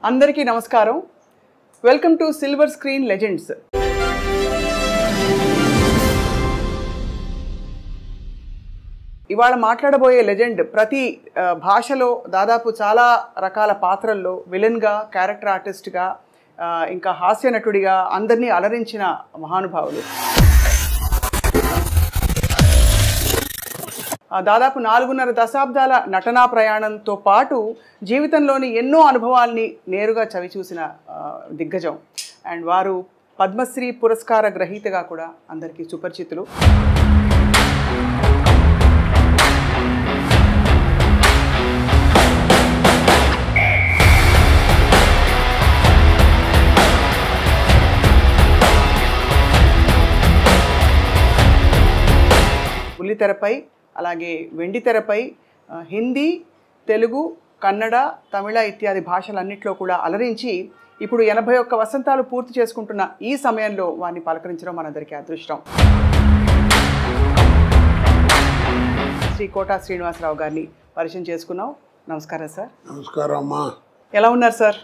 అందరికీ నమస్కారం. Welcome to silver screen legends. ఇవాళ మాట్లాడబోయే లెజెండ్ ప్రతి భాషలో దాదాపు చాలా రకాల పాత్రల్లో విలన్గా, క్యారెక్టర్ ఆర్టిస్ట్గా, ఇంకా హాస్య నటుడిగా అందరినీ అలరించిన మహానుభావులు. దాదాపు 4.5 దశాబ్దాల నటనా ప్రయాణంతో పాటు జీవితంలోని ఎన్నో అనుభవాల్ని నేరుగా చవిచూసిన దిగ్గజం. అండ్ వారు పద్మశ్రీ పురస్కార గ్రహీతగా కూడా అందరికీ సుపరిచితులు. బుల్లితెరపై, అలాగే వెండితెరపై హిందీ, తెలుగు, కన్నడ, తమిళ ఇత్యాది భాషలన్నింటిలో కూడా అలరించి ఇప్పుడు 81 వసంతాలు పూర్తి చేసుకుంటున్న ఈ సమయంలో వారిని పలకరించడం మనందరికీ అదృష్టం. శ్రీ కోటా శ్రీనివాసరావు గారిని పరిచయం చేసుకున్నాం. నమస్కారం సార్. నమస్కారం అమ్మా. ఎలా ఉన్నారు సార్?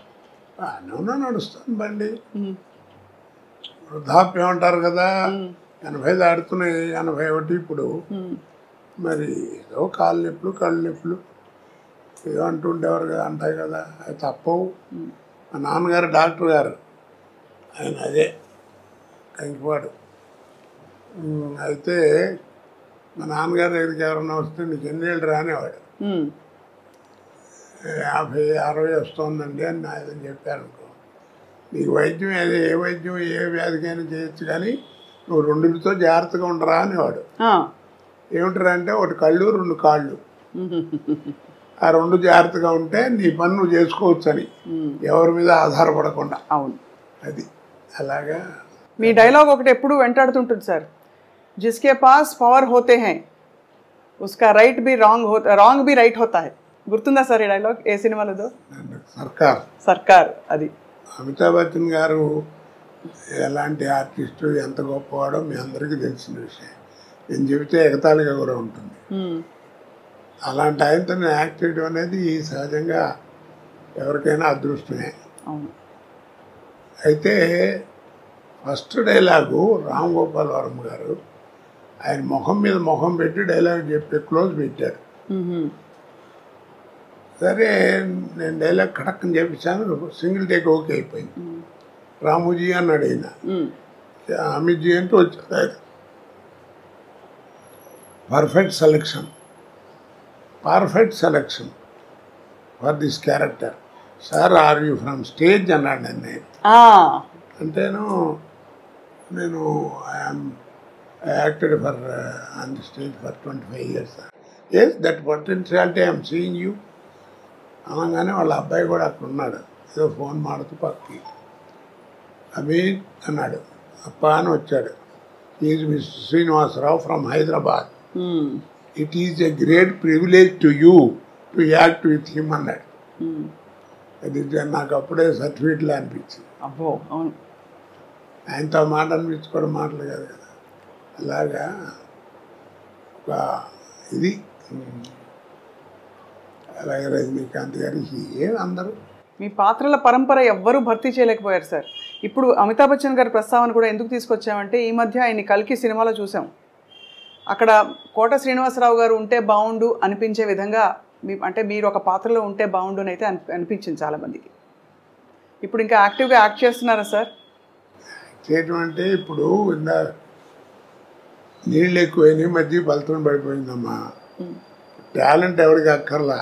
నడుస్తాను బండి. వృద్ధాప్యం అంటారు కదా, 80 దాడుతున్నాయి, 81 ఇప్పుడు. మరి ఏదో కాళ్ళు నొప్పులు, కళ్ళు నొప్పులు ఏదో అంటుండేవారు కదా, అంటాయి కదా, అది తప్పవు. మా నాన్నగారు డాక్టర్ గారు, ఆయన అదే కంకిపాడు. అయితే మా నాన్నగారి దగ్గరికి ఎవరన్నా వస్తే నీకు ఎన్నేళ్ళు రానేవాడు. 50, 60 వస్తుందండి అని ఆయన చెప్పారనుకో, నీకు వైద్యం అదే, ఏ వైద్యం ఏ వ్యాధికైనా చేయొచ్చు, కానీ నువ్వు 2తో జాగ్రత్తగా ఉండరా అనేవాడు. ఏమిటారా అంటే, ఒకటి కళ్ళు, 2 కాళ్ళు. ఆ 2 జాగ్రత్తగా ఉంటే నీ పని నువ్వు చేసుకోవచ్చు అని, ఎవరి మీద ఆధారపడకుండా. అవును, అది అలాగా. మీ డైలాగ్ ఒకటి ఎప్పుడు వెంటాడుతుంటుంది సార్, జిస్కే పాస్ పవర్ హోతే హై ఉస్కా రైట్ బి రాంగ్ బి రైట్ హోతా హై. గుర్తుందా సార్ ఈ డైలాగ్? ఏ సినిమాలో? సర్కార్. అది అమితాబ్ బచ్చన్ గారు ఎలాంటి ఆర్టిస్టు, ఎంత గొప్పవాడో మీ అందరికీ తెలిసిన విషయం. నేను చెబితే ఎగతాళిగా కూడా ఉంటుంది. అలాంటి ఆయనతో యాక్ట్ చేయడం అనేది సహజంగా ఎవరికైనా అదృష్టమే. అయితే ఫస్ట్ డైలాగు రామ్ గోపాల్ వర్మ గారు ఆయన ముఖం మీద ముఖం పెట్టి డైలాగ్ చెప్పి క్లోజ్ పెట్టారు. సరే, నేను డైలాగ్ కడక్కని చెప్పించాను, సింగిల్ టేక్ ఓకే అయిపోయింది. రాముజీ అన్నాడు ఆయన, అమిత్జీ అంటూ వచ్చాడు ఆయన. Perfect selection for this character sir, are you from stage అన్నాడు నన్ను. అంటేను నేను I acted for on the stage for 25 years. Yes, that potentiality I'm seeing you అనగానే వాళ్ళ అబ్బాయి కూడా అక్కడ ఉన్నాడు, ఏదో ఫోన్ మాడుతూ పక్కకి. అమీన్ అన్నాడు, అప్ప అని వచ్చాడు. Is mister Srinivasarao from Hyderabad. It is a great privilege to you to act with him అన్నాడు. అది నాకు అప్పుడే సర్టిఫికెట్లో అనిపించింది. అబ్బో, అవును, ఆయనతో మాట అనిపించుకోవడం మాటలు కాదు కదా. అలాగా ఒక ఇది. అలాగే రజనీకాంత్ గారికి అందరూ మీ పాత్రల పరంపర ఎవ్వరూ భర్తీ చేయలేకపోయారు సార్. ఇప్పుడు అమితాబ్ బచ్చన్ గారి ప్రస్తావన కూడా ఎందుకు తీసుకొచ్చామంటే, ఈ మధ్య ఆయన్ని కల్కి సినిమాలో చూసాం. అక్కడ కోట శ్రీనివాసరావు గారు ఉంటే బాగుండు అనిపించే విధంగా అంటే మీరు ఒక పాత్రలో ఉంటే బాగుండు అని అయితే అనిపించింది చాలామందికి. ఇప్పుడు ఇంకా యాక్టివ్గా యాక్ట్ చేస్తున్నారా సార్? చేయటం అంటే ఇప్పుడు ఇందా నీళ్ళు ఎక్కువైనాయి, మధ్య బలతం పడిపోయిందమ్మా. టాలెంట్ ఎవరికి అక్కర్లా.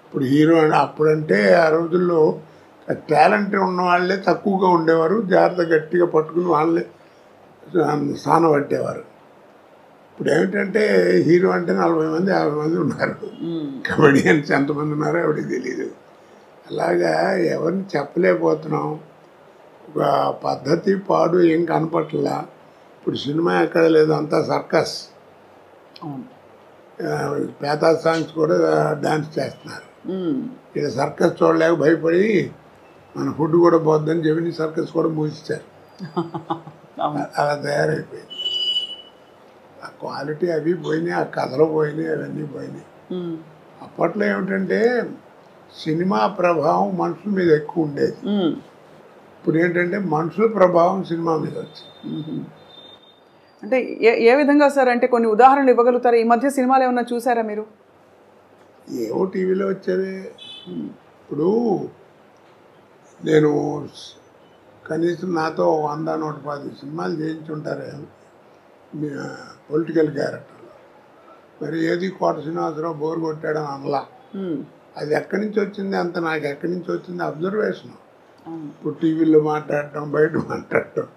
ఇప్పుడు హీరో అని అప్పుడంటే ఆ రోజుల్లో టాలెంట్ ఉన్న వాళ్ళే తక్కువగా ఉండేవారు, జాగ్రత్త గట్టిగా పట్టుకుని వాళ్ళే స్థానం పట్టేవారు. ఇప్పుడు ఏమిటంటే హీరో అంటే 40 మంది 50 మంది ఉన్నారు, కమెడియన్స్ ఎంతమంది ఉన్నారో ఎవరికి తెలియదు. అలాగా ఎవరిని చెప్పలేకపోతున్నాం. ఒక పద్ధతి పాడు ఏం కనపట్లా. ఇప్పుడు సినిమా ఎక్కడ లేదు, అంతా సర్కస్. పేతా సాంగ్స్ కూడా డాన్స్ చేస్తున్నారు. ఇక్కడ సర్కస్ చూడలేక భయపడి మన ఫుడ్ కూడా పోద్దని జమిని సర్కస్ కూడా మూసిచ్చారు. అలా తయారైపోయింది. ఆ క్వాలిటీ అవి పోయినాయి, ఆ కథలు పోయినాయి, అవన్నీ పోయినాయి. అప్పట్లో ఏమిటంటే సినిమా ప్రభావం మనుషుల మీద ఎక్కువ ఉండేది. ఇప్పుడు ఏంటంటే మనుషుల ప్రభావం సినిమా మీద వచ్చింది. అంటే ఏ విధంగా సార్? అంటే కొన్ని ఉదాహరణలు ఇవ్వగలుగుతారా? ఈ మధ్య సినిమాలు ఏమన్నా చూసారా మీరు? ఏవో టీవీలో వచ్చేవి. ఇప్పుడు నేను కనీసం నాతో 100-110 సినిమాలు చేయించుంటారే పొలిటికల్ క్యారెక్టర్లో. మరి ఏది కోట శ్రీనివాసరావు బోర్ కొట్టాడని అనలా. అది ఎక్కడి నుంచి వచ్చింది అంత నాకు ఎక్కడి నుంచి వచ్చింది అబ్జర్వేషన్. ఇప్పుడు టీవీలో మాట్లాడటం, బయట మాట్లాడటం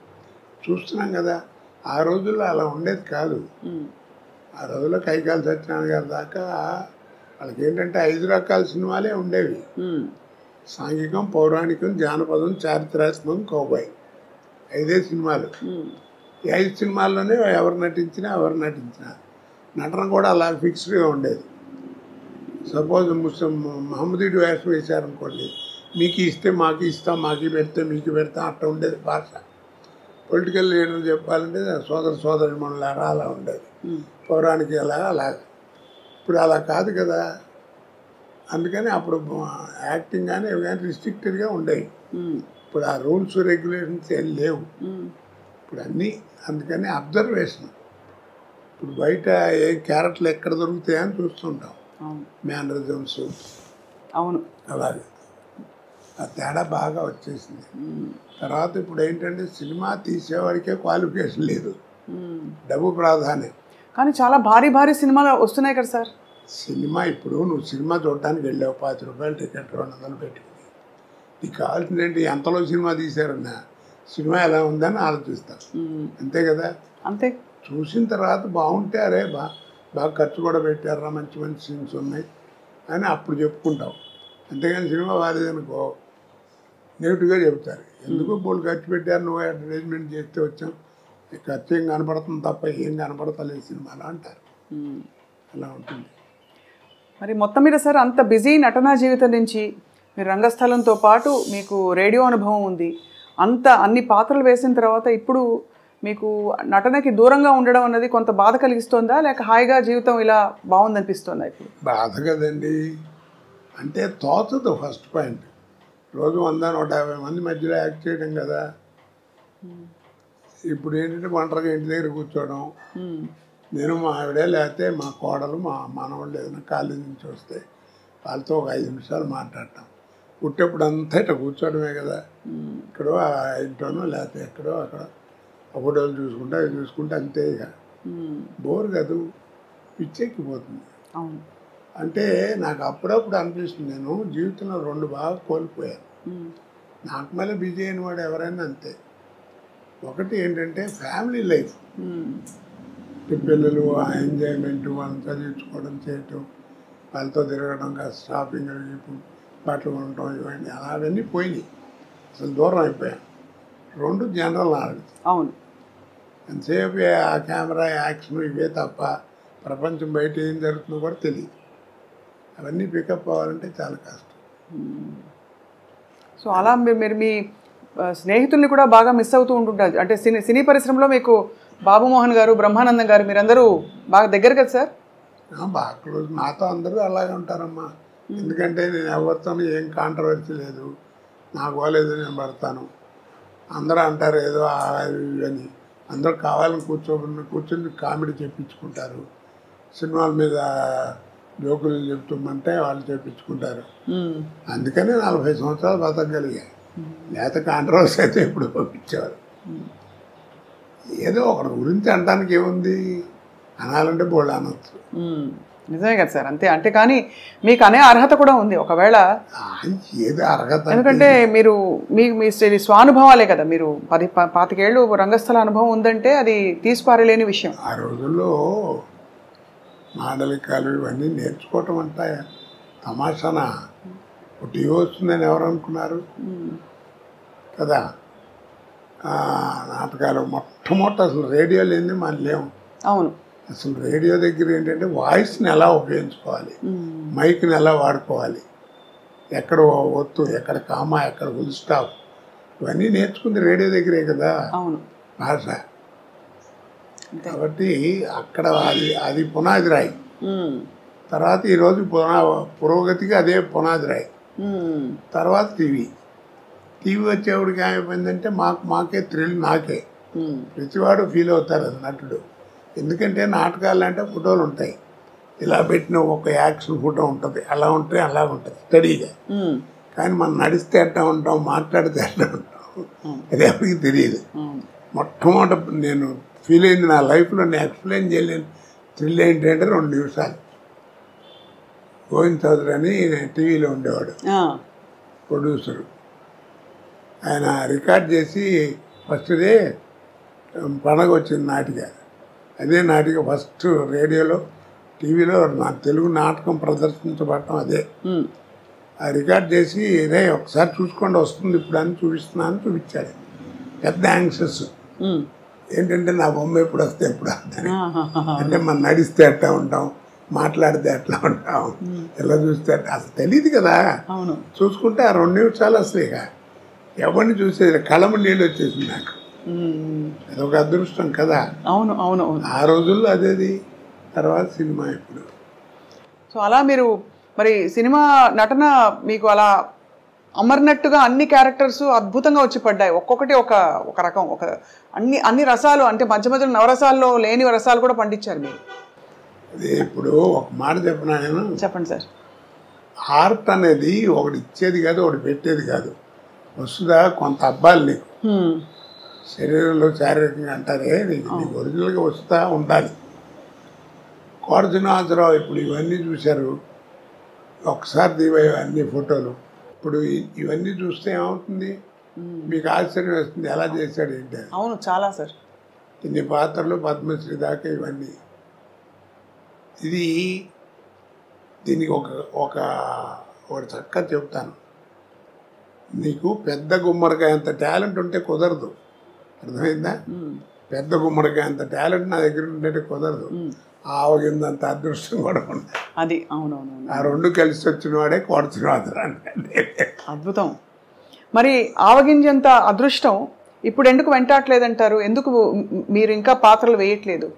చూస్తున్నాం కదా. ఆ రోజుల్లో అలా ఉండేది కాదు. ఆ రోజుల్లో కైకాల సత్యనారాయణ గారి దాకా వాళ్ళకి ఏంటంటే 5 రకాల సినిమాలే ఉండేవి. సాంఘికం, పౌరాణికం, జానపదం, చారిత్రాత్మకం, కౌబాయ్. 5 సినిమాలు. ఈ 5 సినిమాల్లోనే ఎవరు నటించినా నటన కూడా అలా ఫిక్స్డ్గా ఉండేది. సపోజ్ మహమ్మదీడు వేషం వేశారనుకోండి, మీకు ఇస్తే మాకు ఇస్తాం, మాకు పెడితే మీకు పెడతాం, అట్లా ఉండేది భాష. పొలిటికల్ లీడర్ చెప్పాలంటే సోదరి మనలారా అలా ఉండేది. పౌరాణిక అలాగా. ఇప్పుడు అలా కాదు కదా. అందుకని అప్పుడు యాక్టింగ్ కానీ ఇవి కానీ రిస్ట్రిక్టెడ్గా ఉండేవి. ఇప్పుడు ఆ రూల్స్ రెగ్యులేషన్స్ ఏం లేవు. ఇప్పుడు అన్నీ అందుకని అబ్జర్వేషన్. ఇప్పుడు బయట ఏ క్యారెక్టర్లు ఎక్కడ దొరుకుతాయని చూస్తుంటాం. మేనరిజమ్స్ అవును అలాగే ఆ తేడా బాగా వచ్చేసింది. తర్వాత ఇప్పుడు ఏంటంటే సినిమా తీసేవాడికే క్వాలిఫికేషన్ లేదు, డబ్బు ప్రాధాన్యం. కానీ చాలా భారీ భారీ సినిమాలు వస్తున్నాయి కదా సార్. సినిమా ఇప్పుడు నువ్వు సినిమా చూడటానికి వెళ్ళావు, 50 రూపాయలు టికెట్ 200 పెట్టుకుని, నీకు కావాల్సింది ఏంటి? ఎంతలో సినిమా తీశారన్నా సినిమా ఎలా ఉందని ఆలోచిస్తావు. అంతే కదా. అంతే. చూసిన తర్వాత బాగుంటే అరే బాగా ఖర్చు కూడా పెట్టారా, మంచి మంచి సీన్స్ ఉన్నాయి అని అప్పుడు చెప్పుకుంటావు. అంతేగాని సినిమా బాగాలేదనుకో నెగిటివ్గా చెబుతారు. ఎందుకు బోళ్ళు ఖర్చు పెట్టారు, నువ్వు అడ్వర్టైజ్మెంట్ చేస్తే వచ్చాం, ఖర్చు ఏం కనపడుతుంది తప్ప ఏం కనపడతలేదు సినిమాలో అంటారు. అలా ఉంటుంది. మరి మొత్తం మీద సార్ అంత బిజీ నటనా జీవితం నుంచి మీరు రంగస్థలంతో పాటు మీకు రేడియో అనుభవం ఉంది, అన్ని పాత్రలు వేసిన తర్వాత ఇప్పుడు మీకు నటనకి దూరంగా ఉండడం అన్నది కొంత బాధ కలిగిస్తుందా, లేక హాయిగా జీవితం ఇలా బాగుందనిపిస్తుందా? ఇప్పుడు బాధ కదండి. అంటే తోచదు. ఫస్ట్ పాయింట్, రోజు 100-150 మంది మధ్యలో యాక్ట్ చేయడం కదా. ఇప్పుడు ఏంటంటే ఒంటరిగా ఇంటి దగ్గర కూర్చోవడం, నేను మా ఆవిడే లేకపోతే మా కోడలు మా మనవాళ్ళు ఏదైనా కాలేజీ నుంచి వస్తే వాళ్ళతో ఒక 5 నిమిషాలు మాట్లాడటం. పుట్టేప్పుడు అంతా ఇట్లా కూర్చోవడమే కదా. ఇక్కడో ఇంట్లోనో లేకపోతే ఎక్కడో అక్కడ ఫోటోలు చూసుకుంటా అవి చూసుకుంటే అంతే. ఇక బోర్ కాదు, పిచ్చెక్కిపోతుంది. అంటే నాకు అప్పుడప్పుడు అనిపిస్తుంది, నేను జీవితంలో 2 బాగా కోల్పోయాను. నాకు మళ్ళీ బిజీ అయిన వాడు ఎవరైనా అంతే. ఒకటి ఏంటంటే ఫ్యామిలీ లైఫ్, పిల్లలు ఆ ఎంజాయ్మెంట్, వాళ్ళని చదివించుకోవడం చేయటం, వాళ్ళతో తిరగడం, కాస్త షాపింగ్ బట్టలు కొనటం, ఇవన్నీ అవన్నీ పోయినాయి. అసలు దూరం అయిపోయాను. 2 జనరల్ నాలెడ్జ్. అవును. ఎంతసేపు ఆ కెమెరా యాక్షన్ ఇవే తప్ప ప్రపంచం బయట ఏం జరుగుతుందో కూడా తెలియదు. అవన్నీ పికప్ అవ్వాలంటే చాలా కష్టం. సో అలా మీరు మీ స్నేహితుల్ని కూడా బాగా మిస్ అవుతూ ఉంటుంటారు. అంటే సినీ పరిశ్రమలో మీకు బాబు మోహన్ గారు, బ్రహ్మానందం గారు మీరందరూ బాగా దగ్గర కదా సార్? బాగా క్లోజ్. నాతో అందరూ అలాగే ఉంటారమ్మా. ఎందుకంటే నేను ఎవరితో ఏం కాంట్రవర్సీ లేదు, నాకు పోలేదు నేను పడతాను. అందరూ అంటారు ఏదో అని, అందరూ కావాలని కూర్చొని కామెడీ చెప్పించుకుంటారు. సినిమాల మీద జోకులు చెప్తుందంటే వాళ్ళు చెప్పించుకుంటారు. అందుకనే 40 సంవత్సరాలు బతకగలిగాయి. లేకపోతే కాంట్రవర్సీ అయితే ఎప్పుడు పంపించేవారు. ఏదో ఒకటి గురించి అనడానికి ఏముంది, అనాలంటే బోళ్ళు అనొచ్చు. నిజమే కదా సార్. అంతే. అంటే కానీ మీకు అనే అర్హత కూడా ఉంది ఒకవేళ. ఏదో అర్హత ఎందుకంటే మీరు మీ స్వానుభవాలే కదా. మీరు 25 ఏళ్ళు రంగస్థల అనుభవం ఉందంటే అది తీసిపారలేని విషయం. ఆ రోజుల్లో మాండలికాలు ఇవన్నీ నేర్చుకోవటం అంతా తమాషానా. టీవీ వస్తుందని ఎవరు అనుకున్నారు కదా. నాటకాలు మొట్టమొదటి అసలు రేడియో లేని మనం లేవు. అవును. అసలు రేడియో దగ్గర ఏంటంటే వాయిస్ని ఎలా ఉపయోగించుకోవాలి, మైక్ని ఎలా వాడుకోవాలి, ఎక్కడ ఒత్తు, ఎక్కడ కామా, ఎక్కడ ఫుల్ స్టాప్, ఇవన్నీ నేర్చుకుంది రేడియో దగ్గరే కదా. అవును. భాష. కాబట్టి అక్కడ అది పునాది రాయి. తర్వాత ఈరోజు పురోగతికి అదే పునాది రాయి. తర్వాత టీవీ వచ్చేవాడికి ఏమైపోయిందంటే మాకే థ్రిల్ నాకే. ప్రతివాడు ఫీల్ అవుతారు అది నటుడు. ఎందుకంటే నాటకాలు అంటే ఫోటోలు ఉంటాయి, ఇలా పెట్టిన ఒక యాక్షన్ ఫోటో ఉంటుంది, అలా ఉంటే అలా ఉంటుంది స్టడీగా. కానీ మనం నడిస్తే ఎట్లా ఉంటాం, మాట్లాడితే ఎట్లా ఉంటాం అది ఎవరికి తెలియదు. మొట్టమొదటి నేను ఫీల్ అయింది నా లైఫ్లో, నేను ఎక్స్ప్లెయిన్ చేయలేను థ్రిల్ ఏంటంటే 2 నిమిషాలు. గోవింద్ చౌదరి అని టీవీలో ఉండేవాడు, ప్రొడ్యూసరు. ఆయన రికార్డ్ చేసి ఫస్ట్ డే పండగ వచ్చింది నాటిక. అదే నాటిక ఫస్ట్ రేడియోలో టీవీలో నా తెలుగు నాటకం ప్రదర్శించబడటం అదే. ఆ రికార్డ్ చేసి ఇదే ఒకసారి చూసుకోండి వస్తుంది ఇప్పుడు అని చూపించాడు. పెద్ద యాంగ్షస్ ఏంటంటే నా బొమ్మ ఎప్పుడు వస్తే ఎప్పుడు వస్తాను అంటే మనం నడిస్తే ఎట్లా ఉంటాం, మాట్లాడితే ఎట్లా ఉంటాం, ఎలా చూస్తే అసలు తెలియదు కదా. చూసుకుంటే ఆ 2 నిమిషాలు అసలు ఇక ఎవరిని చూసేది కళ్ళము నీళ్ళు వచ్చేసింది నాకు. అదొక అదృష్టం కదా. అవును అవును ఆ రోజుల్లో అదేది. తర్వాత సినిమా ఇప్పుడు. సో అలా మీరు మరి సినిమా నటన మీకు అలా అమర్నట్టుగా అన్ని క్యారెక్టర్స్ అద్భుతంగా వచ్చి పడ్డాయి. ఒక్కొక్కటి ఒక రకం, ఒక అన్ని రసాలు, అంటే మధ్య మధ్యలో నవరసాల్లో లేని రసాలు కూడా పండించారు మీరు. అదే ఇప్పుడు ఒక మాట చెప్పినా నేను. చెప్పండి సార్. ఆర్ట్ అనేది ఒకటి ఇచ్చేది కాదు, ఒకటి పెట్టేది కాదు. వస్తుందా కొంత అబ్బాయిలు నీకు శరీరంలో శారీరకంగా అంటారే, నీకు ఒరిజినల్గా వస్తూ ఉండాలి. కోట శ్రీనివాసరావు ఇప్పుడు ఇవన్నీ చూశారు, ఒకసారి దివాయి అన్ని ఫోటోలు. ఇప్పుడు ఇవన్నీ చూస్తే ఏమవుతుంది, మీకు ఆశ్చర్యం వేస్తుంది ఎలా చేశాడు ఏంటి. అవును చాలా సార్. ఇన్ని పాత్రలు, పద్మశ్రీ దాకా ఇవన్నీ. దీనికి ఒక చక్కగా చెప్తాను. నీకు పెద్ద గుమ్మడికాయ అంత టాలెంట్ ఉంటే కుదరదు, అర్థమైందా? పెద్ద గుమ్మడికాయ అంత టాలెంట్ నా దగ్గర ఉంటే కుదరదు. ఆవగిందంత అదృష్టం కూడా ఉంది. అది అవునవును. ఆ 2 కలిసి వచ్చిన వాడే కోట శ్రీనివాసరావు. అద్భుతం. మరి ఆవగింజంత అదృష్టం ఇప్పుడు ఎందుకు వెంటాడలేదంటారు? ఎందుకు మీరు ఇంకా పాత్రలు వేయట్లేదు?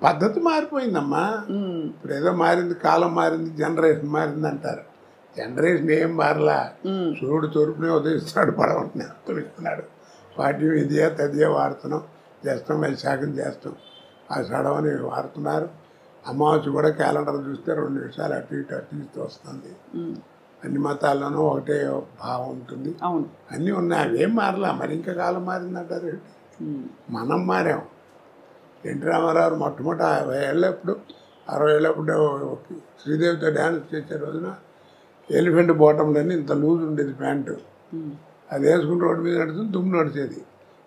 పద్ధతి మారిపోయిందమ్మా. ఇప్పుడు ఏదో మారింది, కాలం మారింది, జనరేషన్ మారింది అంటారు. జనరేషన్ ఏం మారలా. సూర్యుడు తూర్పునే ఉదయిస్తున్నాడు, పడవనే ఉత్తరిస్తున్నాడు. పాఠ్యం ఇదే తదియే వాడుతున్నాం, చేస్తాం, వైశాఖం చేస్తాం, ఆ సడవని వాడుతున్నారు. అమావాస్య కూడా క్యాలెండర్ చూస్తే 2 నిమిషాలు అటు ఇటు వస్తుంది. అన్ని మతాల్లోనూ ఒకటే భావం ఉంటుంది. అన్నీ ఉన్నాయి, అవేం మారలా. మరి ఇంకా కాలం మారిందంటారు. మనం మారాం. ఎన్టీ రామారావు మొట్టమొదటి 50 ఏళ్ళప్పుడు 60 ఏళ్ళప్పుడు శ్రీదేవితో డ్యాన్స్ చేసే రోజున ఎలిఫెంట్ బాటంలోని ఇంత లూజ్ ఉండేది ప్యాంటు. అది వేసుకుని రోడ్డు మీద నడుస్తుంది, దుమ్ము నడిచేది.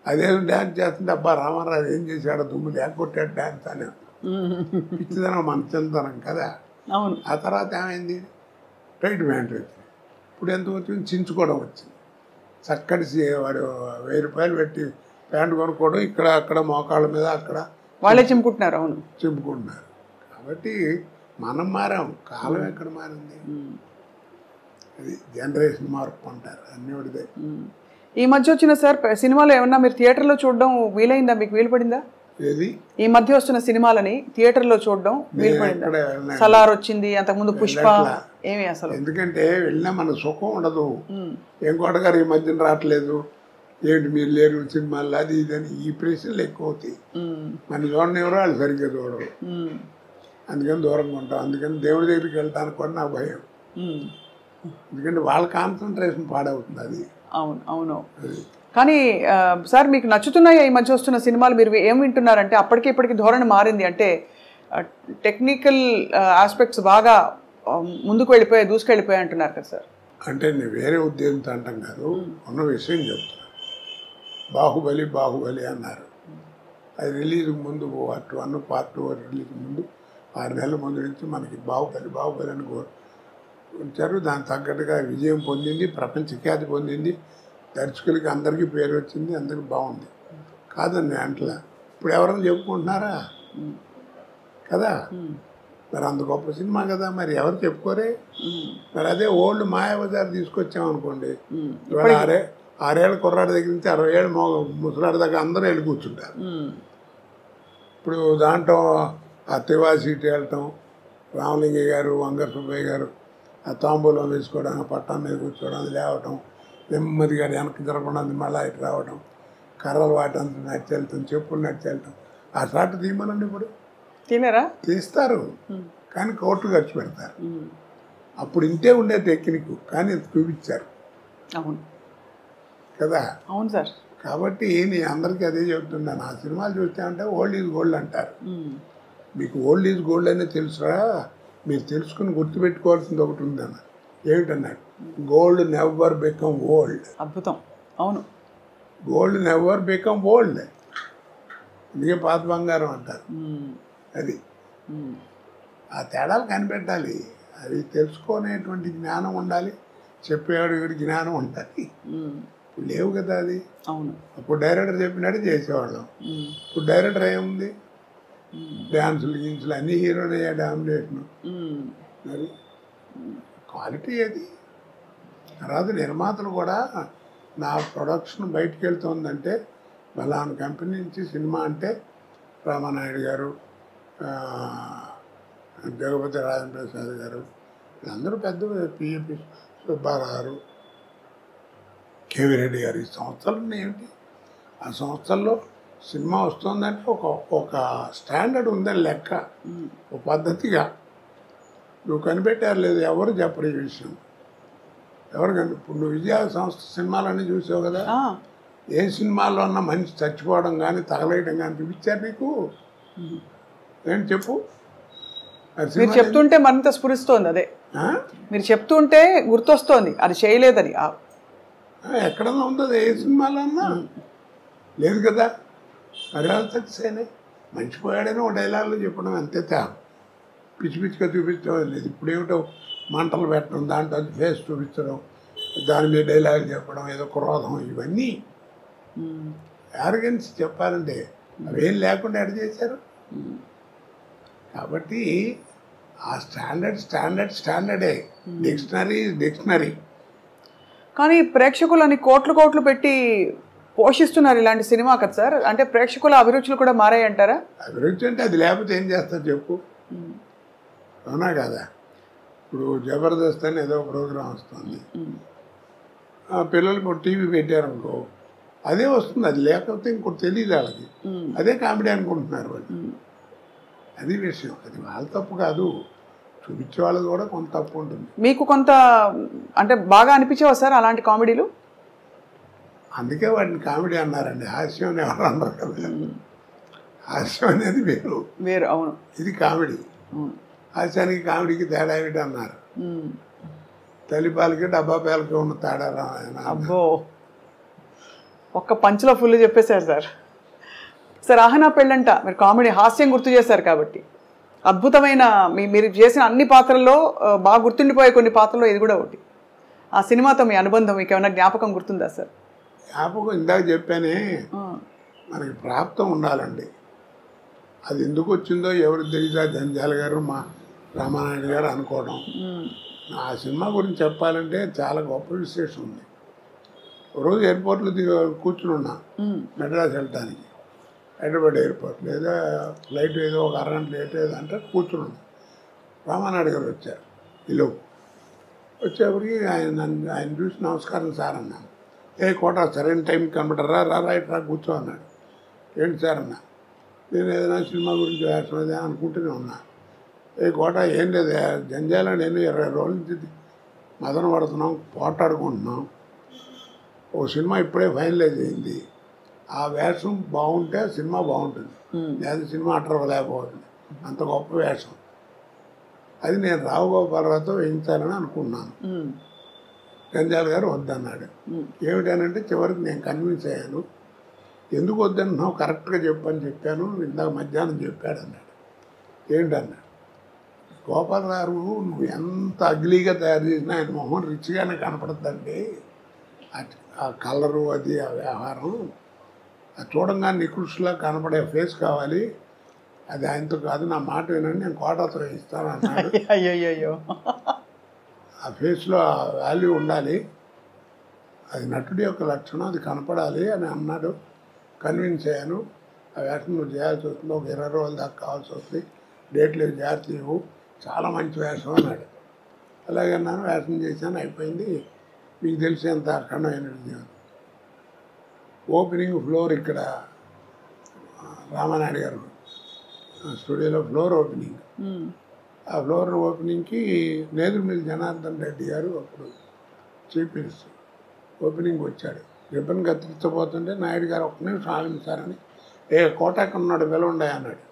అదే డ్యాన్స్ చేస్తుంటే అబ్బా రామారావు ఏం చేశాడో, దుమ్ము లేకొట్టాడు డ్యాన్స్ అని. పిచ్చిదనం మన చిన్నతనం కదా. ఆ తర్వాత ఏమైంది, టైట్ ప్యాంట్ వచ్చింది. ఇప్పుడు ఎంత వచ్చింది, చించుకోవడం వచ్చింది. చక్కటి వాడు 1000 రూపాయలు పెట్టి ప్యాంటు కొనుక్కోవడం, ఇక్కడ అక్కడ మోకాళ్ళ మీద అక్కడ వాళ్ళే చింపుకుంటున్నారు. అవును, చింపుకుంటున్నారు. కాబట్టి మనం మారాం, కాలం ఎక్కడ మారింది. అది జనరేషన్ మార్పు అంటారు, అన్నీ ఒకటిదే. ఈ మధ్య వచ్చిన సార్ సినిమాలు ఏమన్నా మీరు థియేటర్లో చూడడం వీలైందా, మీకు వీలు పడిందా? ఏది ఈ మధ్య వస్తున్న సినిమాలని థియేటర్లో చూడడం వీలు పడిందా? సలార్ వచ్చింది, అంతకుముందు పుష్ప, ఏమి అసలు? ఎందుకంటే వెళ్ళినా మనకు సుఖం ఉండదు. ఏం కోటగారు ఈ మధ్యన రావట్లేదు, ఏంటి మీరు లేరు సినిమాల్లో, అది ఇదని ఈ ప్రశ్నలు ఎక్కువ అవుతాయి. మన చూడని ఎవరో వాళ్ళు సరిగ్గా చూడరు, అందుకని దూరంగా ఉంటాం. అందుకని దేవుడి దగ్గరికి వెళ్తానికి కూడా నాకు భయం. ఎందుకంటే వాళ్ళ కాన్సన్ట్రేషన్ పాడవుతుంది. అది అవును అవును. కానీ సార్ మీకు నచ్చుతున్నాయి ఈ మధ్య వస్తున్న సినిమాలు? మీరు ఏం వింటున్నారంటే అప్పటికి ఇప్పటికి ధోరణి మారింది, అంటే టెక్నికల్ ఆస్పెక్ట్స్ బాగా ముందుకు వెళ్ళిపోయాయి, దూసుకెళ్ళిపోయాయి అంటున్నారు కదా సార్? అంటే నేను వేరే ఉద్దేశంతో అంటాం కాదు, ఉన్న విషయం చెప్తున్నా. బాహుబలి అన్నారు. అది రిలీజ్ ముందు పార్ట్ 1 పార్ట్ 2 రిలీజ్ ముందు 6 నెలల ముందు నుంచి మనకి బాహుబలి అని ఉంచారు. దానికి తగ్గట్టుగా విజయం పొందింది, ప్రపంచ ఖ్యాతి పొందింది, దర్శకులకి అందరికీ పేరు వచ్చింది, అందరికి బాగుంది. కాదండి అంటలా. ఇప్పుడు ఎవరైనా చెప్పుకుంటున్నారా కదా? మరి అంత గొప్ప సినిమా కదా, మరి ఎవరు చెప్పుకోరే? మరి అదే ఓల్డ్ మాయాబజార్ తీసుకొచ్చామనుకోండి, ఇవాళ 6 ఏళ్ళ కుర్రాడి దగ్గర నుంచి 60 ఏళ్ళ ముసలాడి దాకా అందరూ వెళ్ళి కూర్చుంటారు. ఇప్పుడు దాంట్లో ఆ తివా సీట్ వెళ్ళటం, రామలింగయ్య గారు, వంగర సుబ్బయ్య గారు ఆ తాంబూలం వేసుకోవడానికి పట్టం మీద కూర్చోవడం, అది లేవటం, నెమ్మదిగా వెనక్కి జరగకుండా మళ్ళీ ఇటు రావడం, కర్రలు వాటంతా నడిచెళ్తాం, చెప్పులు నడిచెళ్తాం. ఆ షాట్ తీయమనండి ఇప్పుడు తినరా తీస్తారు, కానీ కోట్లు ఖర్చు పెడతారు. అప్పుడు ఇంతే ఉండే టెక్నిక్, కానీ చూపించారు. అవును కదా. అవును సార్. కాబట్టి నేను అందరికీ అదే చెబుతున్నాను, ఆ సినిమాలు చూస్తామంటే ఓల్డ్ ఈజ్ గోల్డ్ అంటారు. మీకు ఓల్డ్ ఈజ్ గోల్డ్ అనే తెలుసురా, మీరు తెలుసుకుని గుర్తుపెట్టుకోవాల్సింది ఒకటి ఉందన్న. ఏమిటన్నాడు? Gold never become old. అద్భుతం. అవును, గోల్డ్ నెవర్ బికమ్ ఓల్డ్. ఇదిగే పాత బంగారం అంటారు. అది ఆ తేడాలు కనిపెట్టాలి, అవి తెలుసుకునేటువంటి జ్ఞానం ఉండాలి, చెప్పేవాడు వీడి జ్ఞానం ఉండాలి. లేవు కదా అది. అవును, అప్పుడు డైరెక్టర్ చెప్పినట్టు చేసేవాళ్ళం. ఇప్పుడు డైరెక్టర్ ఏముంది, డ్యాన్సులు గిన్సులు అన్ని హీరోనే డామినేషన్. మరి క్వాలిటీ అది. తర్వాత నిర్మాతలు కూడా నా ప్రొడక్షన్ బయటికి వెళ్తుందంటే బలానా కంపెనీ నుంచి సినిమా అంటే రామానాయుడు గారు, జగపతి రాజేంద్ర ప్రసాద్ గారు, వీళ్ళందరూ పెద్ద పిఎపి సుబ్బారావు గారు, కేవీ రెడ్డి గారు, ఈ సంస్థలు ఏమిటి, ఆ సంస్థల్లో సినిమా వస్తుందంటే ఒక స్టాండర్డ్ ఉందని లెక్క, ఒక పద్ధతిగా. నువ్వు కనిపెట్టారు లేదు, ఎవరు చెప్పరు ఈ విషయం. ఎవరు ఇప్పుడు నువ్వు విజయ సంస్థ సినిమాలన్నీ చూసావు కదా, ఏ సినిమాల్లో ఉన్న మనిషి చచ్చిపోవడం కానీ తగలేయడం కానీ చూపించారు నీకు? ఏంటి చెప్పు. మీరు చెప్తుంటే మరింత స్ఫురిస్తోంది. అదే మీరు చెప్తుంటే గుర్తొస్తోంది, అది చేయలేదని. ఎక్కడన్నా ఉందో ఏ సినిమాలో అన్నా లేదు కదా. మరి సక్సెస్ అయినాయి. మంచిపోయాడని ఒక డైలాగులు చెప్పడం అంతే, పిచ్చి పిచ్చిగా చూపించడం లేదు. ఇప్పుడు ఏమిటో మంటలు పెట్టడం, దాంట్లో ఫేస్ చూపించడం, దాని మీద డైలాగులు చెప్పడం, ఏదో క్రోధం, ఇవన్నీ యారగెన్స్ చెప్పాలంటే అవేం లేకుండా ఎడ చేశారు. కాబట్టి ఆ స్టాండర్డే. డిక్షనరీ. కానీ ప్రేక్షకులని కోట్లు పెట్టి పోషిస్తున్నారు ఇలాంటి సినిమా కదా సార్. అంటే ప్రేక్షకుల అభిరుచులు కూడా మారాయి అంటారా? అభిరుచి అంటే అది లేకపోతే ఏం చేస్తారు చెప్పు. అవునా కదా. ఇప్పుడు జబర్దస్త్ అని ఏదో ప్రోగ్రాం వస్తుంది, పిల్లలకు టీవీ పెట్టారనుకో అదే వస్తుంది, అది లేకపోతే ఇంకోటి తెలియదు వాళ్ళకి, అదే కామెడీ అనుకుంటున్నారు వాళ్ళు. అది విషయం. అది వాళ్ళ తప్పు కాదు, చూపించే వాళ్ళది కూడా కొంత తప్పు ఉంటుంది. మీకు కొంత అంటే బాగా అనిపించేవా సార్ అలాంటి కామెడీలు? అందుకే వాటిని కామెడీ అన్నారండి, హాస్యం అని ఎవరు అన్నారు కదా. హాస్యం అనేది వేరు. అవును, ఇది కామెడీ. హాస్యానికి కామెడీకి తేడా ఏమిటి అన్నారు. తల్లిపాలకి డబ్బా పాలకి ఉన్న తేడా. అబ్బో, ఒక్క పంచులో ఫుల్ చెప్పేశారు సార్. సార్ ఆహనా పెళ్ళంట మీరు కామెడీ హాస్యం గుర్తు చేశారు కాబట్టి, అద్భుతమైన మీరు చేసిన అన్ని పాత్రల్లో బాగా గుర్తుండిపోయే కొన్ని పాత్రల్లో ఇది కూడా ఒకటి. ఆ సినిమాతో మీ అనుబంధం మీకు ఏమైనా జ్ఞాపకం గుర్తుందా సార్? జ్ఞాపకం ఇందాక చెప్పానే, మనకి ప్రాప్తం ఉండాలండి. అది ఎందుకు వచ్చిందో ఎవరికి తెలియదా, జంజాల గారు మా రామానాయుడు గారు అనుకోవడం. ఆ సినిమా గురించి చెప్పాలంటే చాలా గొప్ప విశేషం ఉంది. రోజు ఎయిర్పోర్ట్లో కూర్చుని ఉన్నా మెడ్రాస్ వెళ్ళటానికి, హైదరాబాద్ ఎయిర్పోర్ట్ లేదా ఫ్లైట్ ఏదో ఒక అరగంట లేట్ ఏదో అంటే కూర్చుని ఉన్నా. రామానాయుడు గారు వచ్చారు. ఇల్లు వచ్చేప్పటికి ఆయన చూసి నమస్కారం సార్ అన్నాను. కోట సరైన టైంకి కనబడరా, రైట్ రా కూర్చో అన్నాడు. ఏంటి సార్ అన్నా. నేను ఏదైనా సినిమా గురించి వేసే అనుకుంటూనే ఉన్నా. కోట ఏం లేదు, జంజాల నేను 20 రోజుల నుంచి మదన పడుతున్నాం, పోటాడుకుంటున్నాం. ఓ సినిమా ఇప్పుడే ఫైనలైజ్ అయింది. ఆ వేషం బాగుంటే సినిమా బాగుంటుంది, లేదా సినిమా అట్టరవలేకపోతుంది. అంత గొప్ప వేషం అది. నేను రావు గోపాలరావుతో వేయించాలని అనుకున్నాను. జంజాల గారు వద్దన్నాడు. ఏమిటనంటే చివరికి నేను కన్విన్స్ అయ్యాను. ఎందుకు వద్దన్నావు, కరెక్ట్గా చెప్పని చెప్పాను, ఇందాక మధ్యాహ్నం చెప్పాడు అన్నాడు. ఏంటన్నాడు. గోపాలరావు నువ్వు ఎంత అగ్లీగా తయారు చేసినా ఆయన మొహం రిచ్గానే కనపడుతుందండి. ఆ కలరు, అది ఆ వ్యవహారం, అది చూడంగానే నికృష్లా కనపడే ఫేస్ కావాలి. అది ఆయనతో కాదు, నా మాట వినండి, నేను కోటతో ఇస్తాను అన్నాడు. అయ్యో, ఆ ఫేస్లో ఆ వాల్యూ ఉండాలి, అది నటుడి యొక్క లక్షణం, అది కనపడాలి అని అన్నాడు. కన్విన్స్ అయ్యాను. ఆ వేషం నువ్వు చేయాల్సి వస్తుంది, ఒక 20 రోజుల దాకా కావాల్సి వస్తుంది, డేట్లు జాగ్రత్త ఇవ్వు, చాలా మంచి వేషం అన్నాడు. అలాగన్నాను, వేషం చేశాను, అయిపోయింది. మీకు తెలిసేంత అఖండమైన విజయం. ఓపెనింగ్ ఫ్లోర్ ఇక్కడ రామానాయుడు గారు స్టూడియోలో ఫ్లోర్ ఓపెనింగ్. ఆ ఫ్లోర్ ఓపెనింగ్కి నేదురుమిల్లి జనార్దన్ రెడ్డి గారు అప్పుడు చీఫ్ మినిస్టర్ ఓపెనింగ్ వచ్చాడు. రిబ్బన్ కత్తిరించబోతుంటే నాయుడు గారు ఒక్క నిమిషం ఆగించారని, కోటాకు ఉన్నాడు పిలవండి అన్నాడు.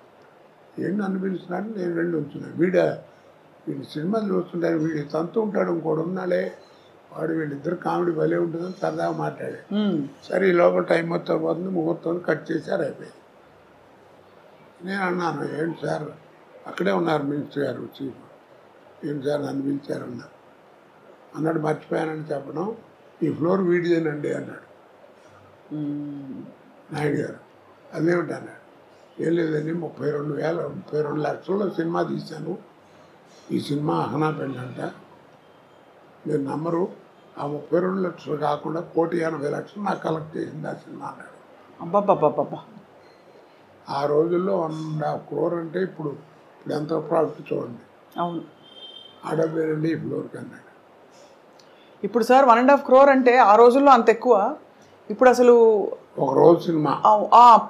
ఏంటి నన్ను పిలుస్తున్నాడు, నేను వెళ్ళి ఉంచున్నాను. వీడి సినిమాలు చూస్తుంటారు, వీడి తంతు ఉంటాడు, ఇంకోటి ఉన్నాడే వాడు, వీళ్ళిద్దరు కామెడీ భలే ఉంటుందని సరదాగా మాట్లాడాడు. సరే ఈ లోపల టైం మొత్తం పోతుంది, ముహూర్తం కట్ చేశారు, అయిపోయింది. నేను అన్నాను, ఏంటి సార్ అక్కడే ఉన్నారు మినిస్టర్ గారు చీఫ్, ఏంటి సార్ నన్ను పిలిచారన్నా అన్నాడు. మర్చిపోయానని చెప్పడం, ఈ ఫ్లోర్ వీడిదేనండి అన్నాడు నాయుడు గారు. అదేమిటి అన్నాడు. ఏం లేదండి, 32 లక్షల్లో సినిమా తీశాను. ఈ సినిమా అహనా పెళ్ళి అంట, మీరు నమ్మరు, ఆ 32 లక్షలు కాకుండా 1,80,00,000 నాకు కలెక్ట్ చేసింది ఆ సినిమా అన్నాడు. అబ్బాబ్బాబ్బా, ఆ రోజుల్లో 1.5 crore అంటే ఇప్పుడు ఎంత ప్రాఫిట్ చూడండి. అవును, ఆడపేరండి ఈ ఫ్లోర్కి అన్నాడు. ఇప్పుడు సార్ 1.5 crore అంటే ఆ రోజుల్లో అంత ఎక్కువ. ఇప్పుడు అసలు ఒక రోజు సినిమా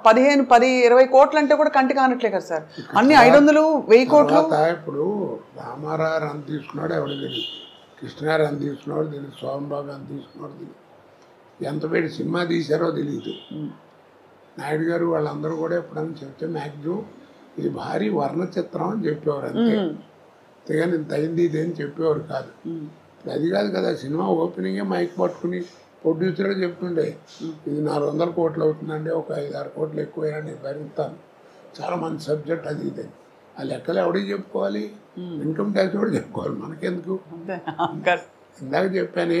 15-20 కోట్లు అంటే కూడా కంటి కానట్లే కదా సార్. అన్ని 500-1000 కోట్లు. ఇప్పుడు రామారావు అంత తీసుకున్నాడు ఎవడు తెలియదు, కృష్ణగారు అంత తీసుకున్నాడు తెలియదు, సోమబాబు అంత తీసుకున్నాడు తెలియదు, ఎంత పెట్టి సినిమా తీశారో తెలియదు. నాయుడు గారు వాళ్ళందరూ కూడా ఎప్పుడైనా చెప్తే మ్యాక్సిమం ఇది భారీ వర్ణ చిత్రం అని చెప్పేవారు, అంతే. అంతేగాని ఇంత అయింది ఇది అని చెప్పేవారు కాదు. అది కాదు కదా, సినిమా ఓపెనింగే మైక్ పట్టుకుని ప్రొడ్యూసరే చెప్తుండే, ఇది 400 కోట్లు అవుతుందండి, ఒక 5-6 కోట్లు ఎక్కువైనా నేను భరిస్తాను, చాలా మంచి సబ్జెక్ట్ అది ఇది. ఆ లెక్కలు ఎవడికి చెప్పుకోవాలి, ఇన్కమ్ ట్యాక్స్ కూడా చెప్పుకోవాలి, మనకెందుకు. ఇందాక చెప్పానే,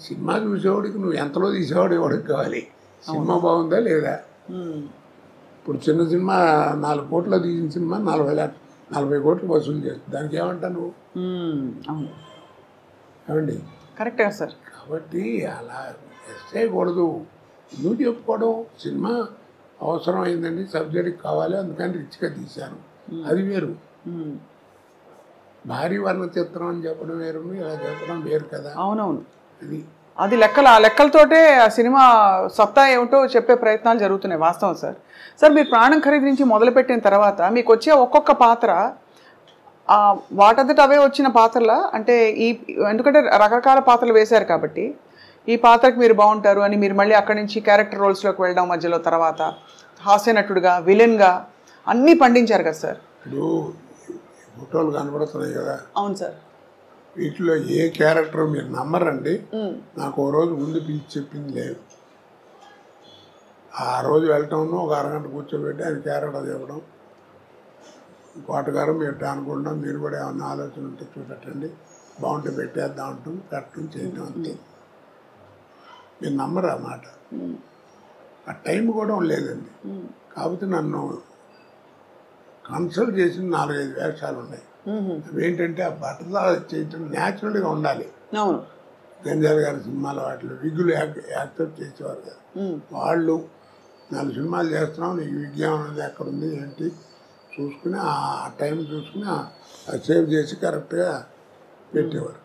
సినిమా చూసేవాడికి నువ్వు ఎంతలో తీసేవాడు ఎవడికి కావాలి, సినిమా బాగుందా లేదా. ఇప్పుడు చిన్న సినిమా 4 కోట్లు తీసిన సినిమా 40 కోట్లు వసూలు చేస్తుంది, దానికి ఏమంటా నువ్వు ఏమండి. కరెక్టే సార్. కాబట్టి అలా చేయకూడదు, నువ్వు చెప్పుకోవడం, సినిమా అవసరం అయిందండి, సబ్జెక్ట్ కావాలి అందుకని రిచ్గా తీశాను, అది వేరు. భారీ వర్ణ చిత్రం అని చెప్పడం వేరు, ఇలా చెప్పడం వేరు కదా. అవునవును, అది లెక్కలు, ఆ లెక్కలతోటే ఆ సినిమా సత్తా ఏమిటో చెప్పే ప్రయత్నాలు జరుగుతున్నాయి, వాస్తవం సార్. సార్ మీరు ప్రాణం ఖరీదు నుంచి మొదలుపెట్టిన తర్వాత మీకు వచ్చే ఒక్కొక్క పాత్ర వాటంతట అవే వచ్చిన పాత్రలా, అంటే ఎందుకంటే రకరకాల పాత్రలు వేశారు కాబట్టి ఈ పాత్రకి మీరు బాగుంటారు అని మీరు మళ్ళీ అక్కడి నుంచి క్యారెక్టర్ రోల్స్లోకి వెళ్ళడం, మధ్యలో తర్వాత హాస్య నటుడుగా, విలన్గా అన్నీ పండించారు కదా సార్. ఇప్పుడు ఫోటోలు కనబడుతున్నాయి కదా. అవును సార్. వీటిలో ఏ క్యారెక్టర్ మీరు నమ్మరండి, నాకు ఓ రోజు ముందు పిలిచి చెప్పింది లేదు. ఆ రోజు వెళ్ళటం, ఒక అరగంట కూర్చోబెట్టి ఆయన క్యారెక్టర్ చెప్పడం, కోటగారు మీరు అనుకుంటాం, మీరు కూడా ఏమన్నా ఆలోచన ఉంటే చూపెట్టండి, బాగుంటే పెట్టేద్దాం అంటాం, పెట్టడం చేయటం అంతే. మీరు నమ్మరు ఆ మాట, ఆ టైం కూడా లేదండి. కాకపోతే నన్ను కన్సల్ట్ చేసిన 4-5 వేషాలు ఉన్నాయి. అవేంటంటే ఆ బట్టలు చేయటం న్యాచురల్గా ఉండాలి. గంజాల గారి సినిమాలో వాటిలో విగ్గులు యాక్సెప్ట్ చేసేవారు కదా, వాళ్ళు 4 సినిమాలు చేస్తున్నాం, నీకు విజ్ఞానం అనేది ఎక్కడుంది ఏంటి చూసుకుని ఆ టైం చూసుకుని సేవ్ చేసి కరెక్ట్గా పెట్టేవారు,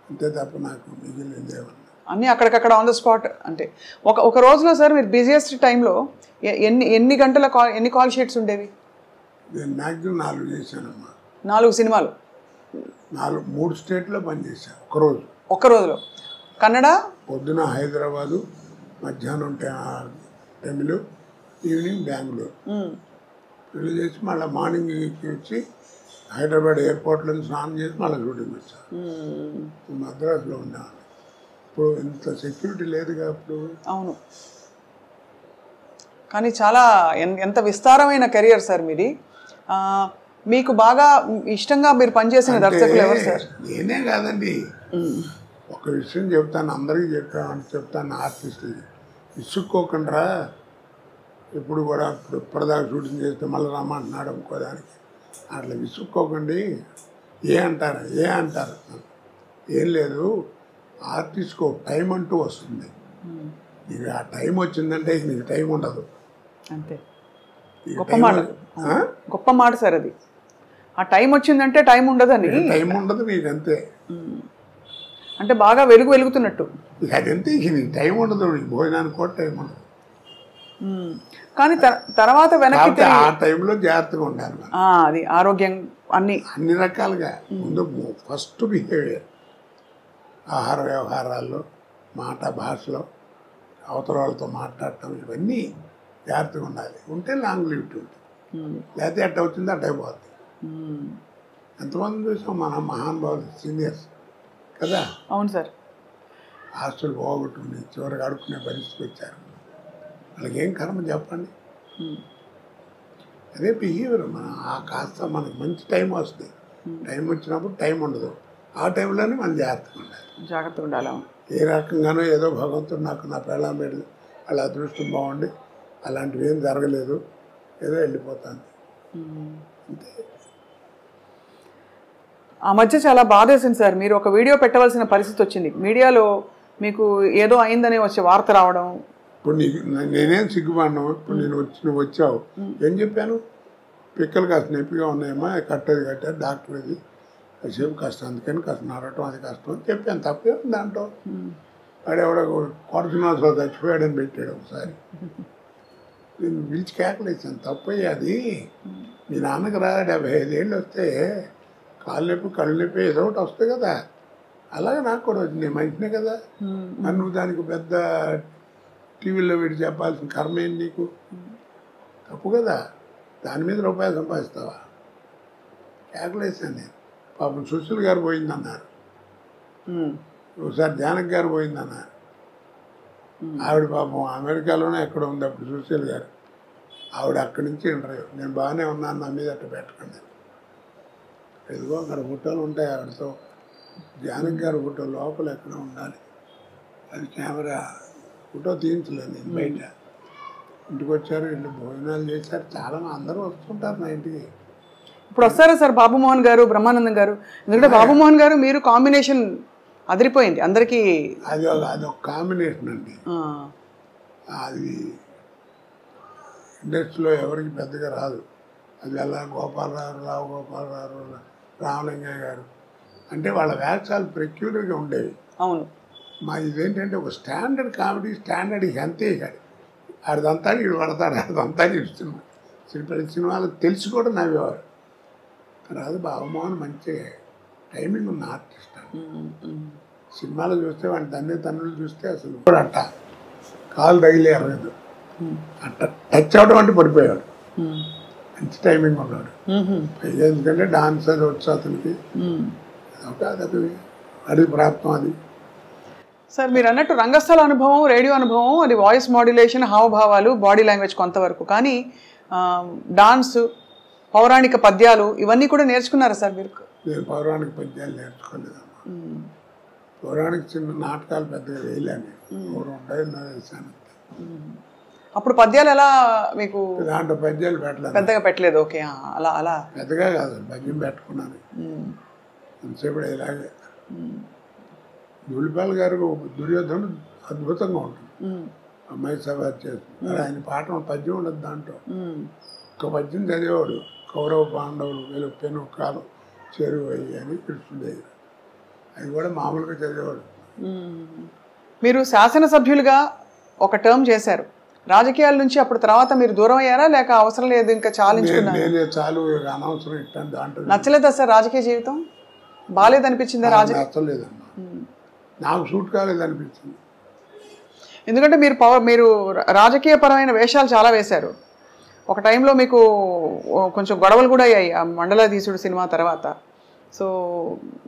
అంతే తప్ప నాకు మిగిలింది ఏమన్నా అన్నీ అక్కడికక్కడ ఆన్ ద స్పాట్. అంటే ఒక రోజులో సార్ మీరు బిజియెస్ట్ టైంలో ఎన్ని గంటల ఎన్ని కాల్ షీట్స్ ఉండేవి? నేను మ్యాక్సిమం 4 చేశానమ్మా. 4 సినిమాలు 3 స్టేట్లో పనిచేశాను ఒకరోజు. ఒక్క రోజులో కన్నడ, పొద్దున హైదరాబాదు, మధ్యాహ్నం తమిళ, ఈవినింగ్ బెంగళూరు. పెళ్లి చేసి మళ్ళీ మార్నింగ్కి వచ్చి హైదరాబాద్ ఎయిర్పోర్ట్లో స్నానం చేసి మళ్ళీ షూటింగ్ వచ్చాను. మద్రాసులో ఉన్నాను. ఇప్పుడు ఇంత సెక్యూరిటీ లేదుగా అప్పుడు. అవును, కానీ చాలా ఎంత విస్తారమైన కెరియర్ సార్ మీది. మీకు బాగా ఇష్టంగా మీరు పనిచేసిన దర్శకులు ఎవరు సార్? నేనే కాదండి, ఒక విషయం చెప్తాను, అందరికీ చెప్తాను, ఆర్టిస్టులకి విసుక్కోకుండా. ఇప్పుడు కూడా ఇప్పటిదాకా షూటింగ్ చేస్తే మళ్ళీ రమ్మంటున్నాడు అనుకోదానికి, అట్లా విసుక్కోకండి. ఏ అంటారు ఏం లేదు, ఆర్టిస్ట్కి ఒక టైం అంటూ వస్తుంది, ఇక ఆ టైం వచ్చిందంటే నీకు టైం ఉండదు. అంతే, గొప్ప మాట సార్ అది. ఆ టైం వచ్చిందంటే టైం ఉండదని. టైం ఉండదు నీకు అంతే. అంటే బాగా వెలుగుతున్నట్టు. ఇక అదంతే, ఇక నీకు టైం ఉండదు, నీకు భోజనానికి కూడా టైం ఉండదు. కానీ తర్వాత వెనక్కి ఆ టైంలో జాగ్రత్తగా ఉండాలి. అది ఆరోగ్యం అన్ని రకాలుగా. ముందు ఫస్ట్ బిహేవియర్, ఆహార వ్యవహారాల్లో, మాట భాషలో, అవతల వాళ్ళతో మాట్లాడటం, ఇవన్నీ జాగ్రత్తగా ఉండాలి. ఉంటే లాంగ్ లివిటీ ఉంటుంది. లేకపోతే ఎట్ట వచ్చిందో అట్ట అయిపోతుంది. ఎంతమంది చూసాం మన మహానుభావులు, సీనియర్స్ కదా. అవును సార్. ఆస్తులు పోగొట్టుకుని చివరికి అడుక్కునే పరిస్థితికి వచ్చారు. వాళ్ళకి ఏం కర్మ చెప్పండి. అదే బిహేవియర్. ఆ కాస్త మనకు మంచి టైం వస్తుంది. టైం వచ్చినప్పుడు టైం ఉండదు. ఆ టైంలోనే మనం జాగ్రత్తగా ఉండాలి. ఏ రకంగానో ఏదో భగవంతుడు నాకు నా పెళ్ళాం పెళ్ళి వాళ్ళ అదృష్టం బాగుండి అలాంటివి ఏం జరగలేదు, ఏదో వెళ్ళిపోతాను అంతే. ఆ మధ్య చాలా బాధేసింది సార్. మీరు ఒక వీడియో పెట్టవలసిన పరిస్థితి వచ్చింది. మీడియాలో మీకు ఏదో అయిందనే వచ్చే వార్త రావడం. ఇప్పుడు నేనేం సిగ్గుపడినావు. ఇప్పుడు నువ్వు వచ్చావు, ఏం చెప్పాను? పిక్కలు కాస్త నొప్పిగా ఉన్నాయమ్మా, కట్టేది కట్టారు డాక్టర్, ఇది కాసేపు కష్టం, అందుకని కాస్త నడవటం అది కష్టం అని చెప్పాను. తప్పే ఉంది దాంట్లో. వాడెవడో కొరసినాథలో చచ్చిపోయాడని పెట్టాడు ఒకసారి. నేను పిలిచి కేకలేసాను, తప్పయ్య అది. మీ నాన్నకి రా 75 ఏళ్ళు వస్తే కాళ్ళు నొప్పి కళ్ళు నొప్పి ఏదో ఒకటి వస్తాయి కదా, అలాగే నాకు కూడా వచ్చింది. నేను మంచినే కదా, మరి నువ్వు దానికి పెద్ద టీవీలో వీడి చెప్పాల్సిన కర్మ ఏంటి నీకు? తప్పు కదా. దాని మీద రూపాయలు సంపాదిస్తావా? కేకలేసాను నేను. పాపం సుశీల్ గారు పోయిందన్నారు, ఒకసారి జానక్ గారు పోయిందన్నారు. ఆవిడ పాపం అమెరికాలోనే ఎక్కడ ఉంది అప్పుడు సుశీల్ గారు. ఆవిడ అక్కడి నుంచి ఇంటర్వ్యూ, నేను బాగానే ఉన్నాను, నా మీద అట్ట పెట్టకండి. ఎదుగో అక్కడ ఫోటోలు ఉంటాయి ఆవిడతో. జానక్ గారి ఫోటో లోపల ఎక్కడ ఉండాలి, అది కెమెరా ఫోటో తీయించలేదు నేను బయట. ఇంటికి వచ్చారు, ఇంట్లో భోజనాలు చేశారు. చాలా అందరూ వస్తుంటారు నా ఇంటికి. ఇప్పుడు వస్తారా సార్ బాబుమోహన్ గారు, బ్రహ్మానందం గారు? ఎందుకంటే బాబుమోహన్ గారు మీరు కాంబినేషన్ అదిరిపోయింది అందరికీ. అదొక కాంబినేషన్ అండి. అది ఇండస్ట్రీలో ఎవరికి పెద్దగా రాదు. అది ఎలా గోపాలరావు, రావు గోపాలరావు, రామలింగయ్య గారు అంటే వాళ్ళ వేషాలు పెక్యులర్గా ఉండేవి. అవును. మా ఇదేంటంటే ఒక స్టాండర్డ్ కామెడీ, స్టాండర్డ్ ఇక అంతే. ఇక ఆడిదంతా వీడు పడతాడు, ఆడిదంతా ఇస్తున్నాడు. ప్రతి సినిమాలు తెలిసి కూడా నవ్వేవారు. తర్వాత బాబుమోహన్ మంచి టైమింగ్ ఉన్న ఆర్టిస్ట్ అండి. సినిమాలు చూస్తే వాడి తన్నులు చూస్తే అసలు అట్ట కాలు తగిలేరు, అట్ట టచ్ అవడం అంటే పడిపోయాడు. మంచి టైమింగ్ ఉన్నాడు. ఎందుకంటే డాన్స్ అది వచ్చు అతనికి, అదొక అది ప్రాప్తం. అది సార్ మీరు అన్నట్టు రంగస్థల అనుభవం, రేడియో అనుభవం, అది వాయిస్ మాడ్యులేషన్, హావభావాలు, బాడీ లాంగ్వేజ్ కొంతవరకు. కానీ డాన్స్, పౌరాణిక పద్యాలు ఇవన్నీ కూడా నేర్చుకున్నారా సార్ మీరు? నేను పౌరాణిక పద్యాలు నేర్చుకోలేదమ్మా. పౌరాణిక చిన్న నాటకాలు పెద్దగా వేయలేను. అప్పుడు పద్యాలు ఎలా మీకు? దాంట్లో పద్యాలు పెట్టలేదు, పెద్దగా పెట్టలేదు. ఓకే, అలా అలా పెద్దగా కాదు, పద్యం పెట్టుకున్నాను ఎంతసేపు ఇలాగే. ధూళిపాల్ గారు దుర్యోధనుడు అద్భుతంగా ఉంటుంది. అమ్మాయి సభ చేస్తుంది. ఆయన పాట పద్యం ఉండదు దాంట్లో. ఒక పద్యం చదివేవాడు, కౌరవ పాండవులు వెలు పెను కాలం చెరువు అయ్యి అని కృష్ణుడయ్యారు. అది కూడా మామూలుగా చదివేవాడు. మీరు శాసనసభ్యులుగా ఒక టర్మ్ చేశారు. రాజకీయాల నుంచి అప్పుడు తర్వాత మీరు దూరం అయ్యారా, లేక అవసరం లేదు ఇంకా చాలించుకున్నారా? నేనే చాలు, అనవసరం ఇట్టాను దాంట్లో. నచ్చలేదా సార్ రాజకీయ జీవితం? బాగాలేదనిపించిందా? నచ్చలేదమ్మా, నాకు సూట్ కాలేదనిపించింది. ఎందుకంటే మీరు రాజకీయపరమైన వేషాలు చాలా వేశారు. ఒక టైంలో మీకు కొంచెం గొడవలు కూడా అయ్యాయి ఆ మండలాధీశుడు సినిమా తర్వాత. సో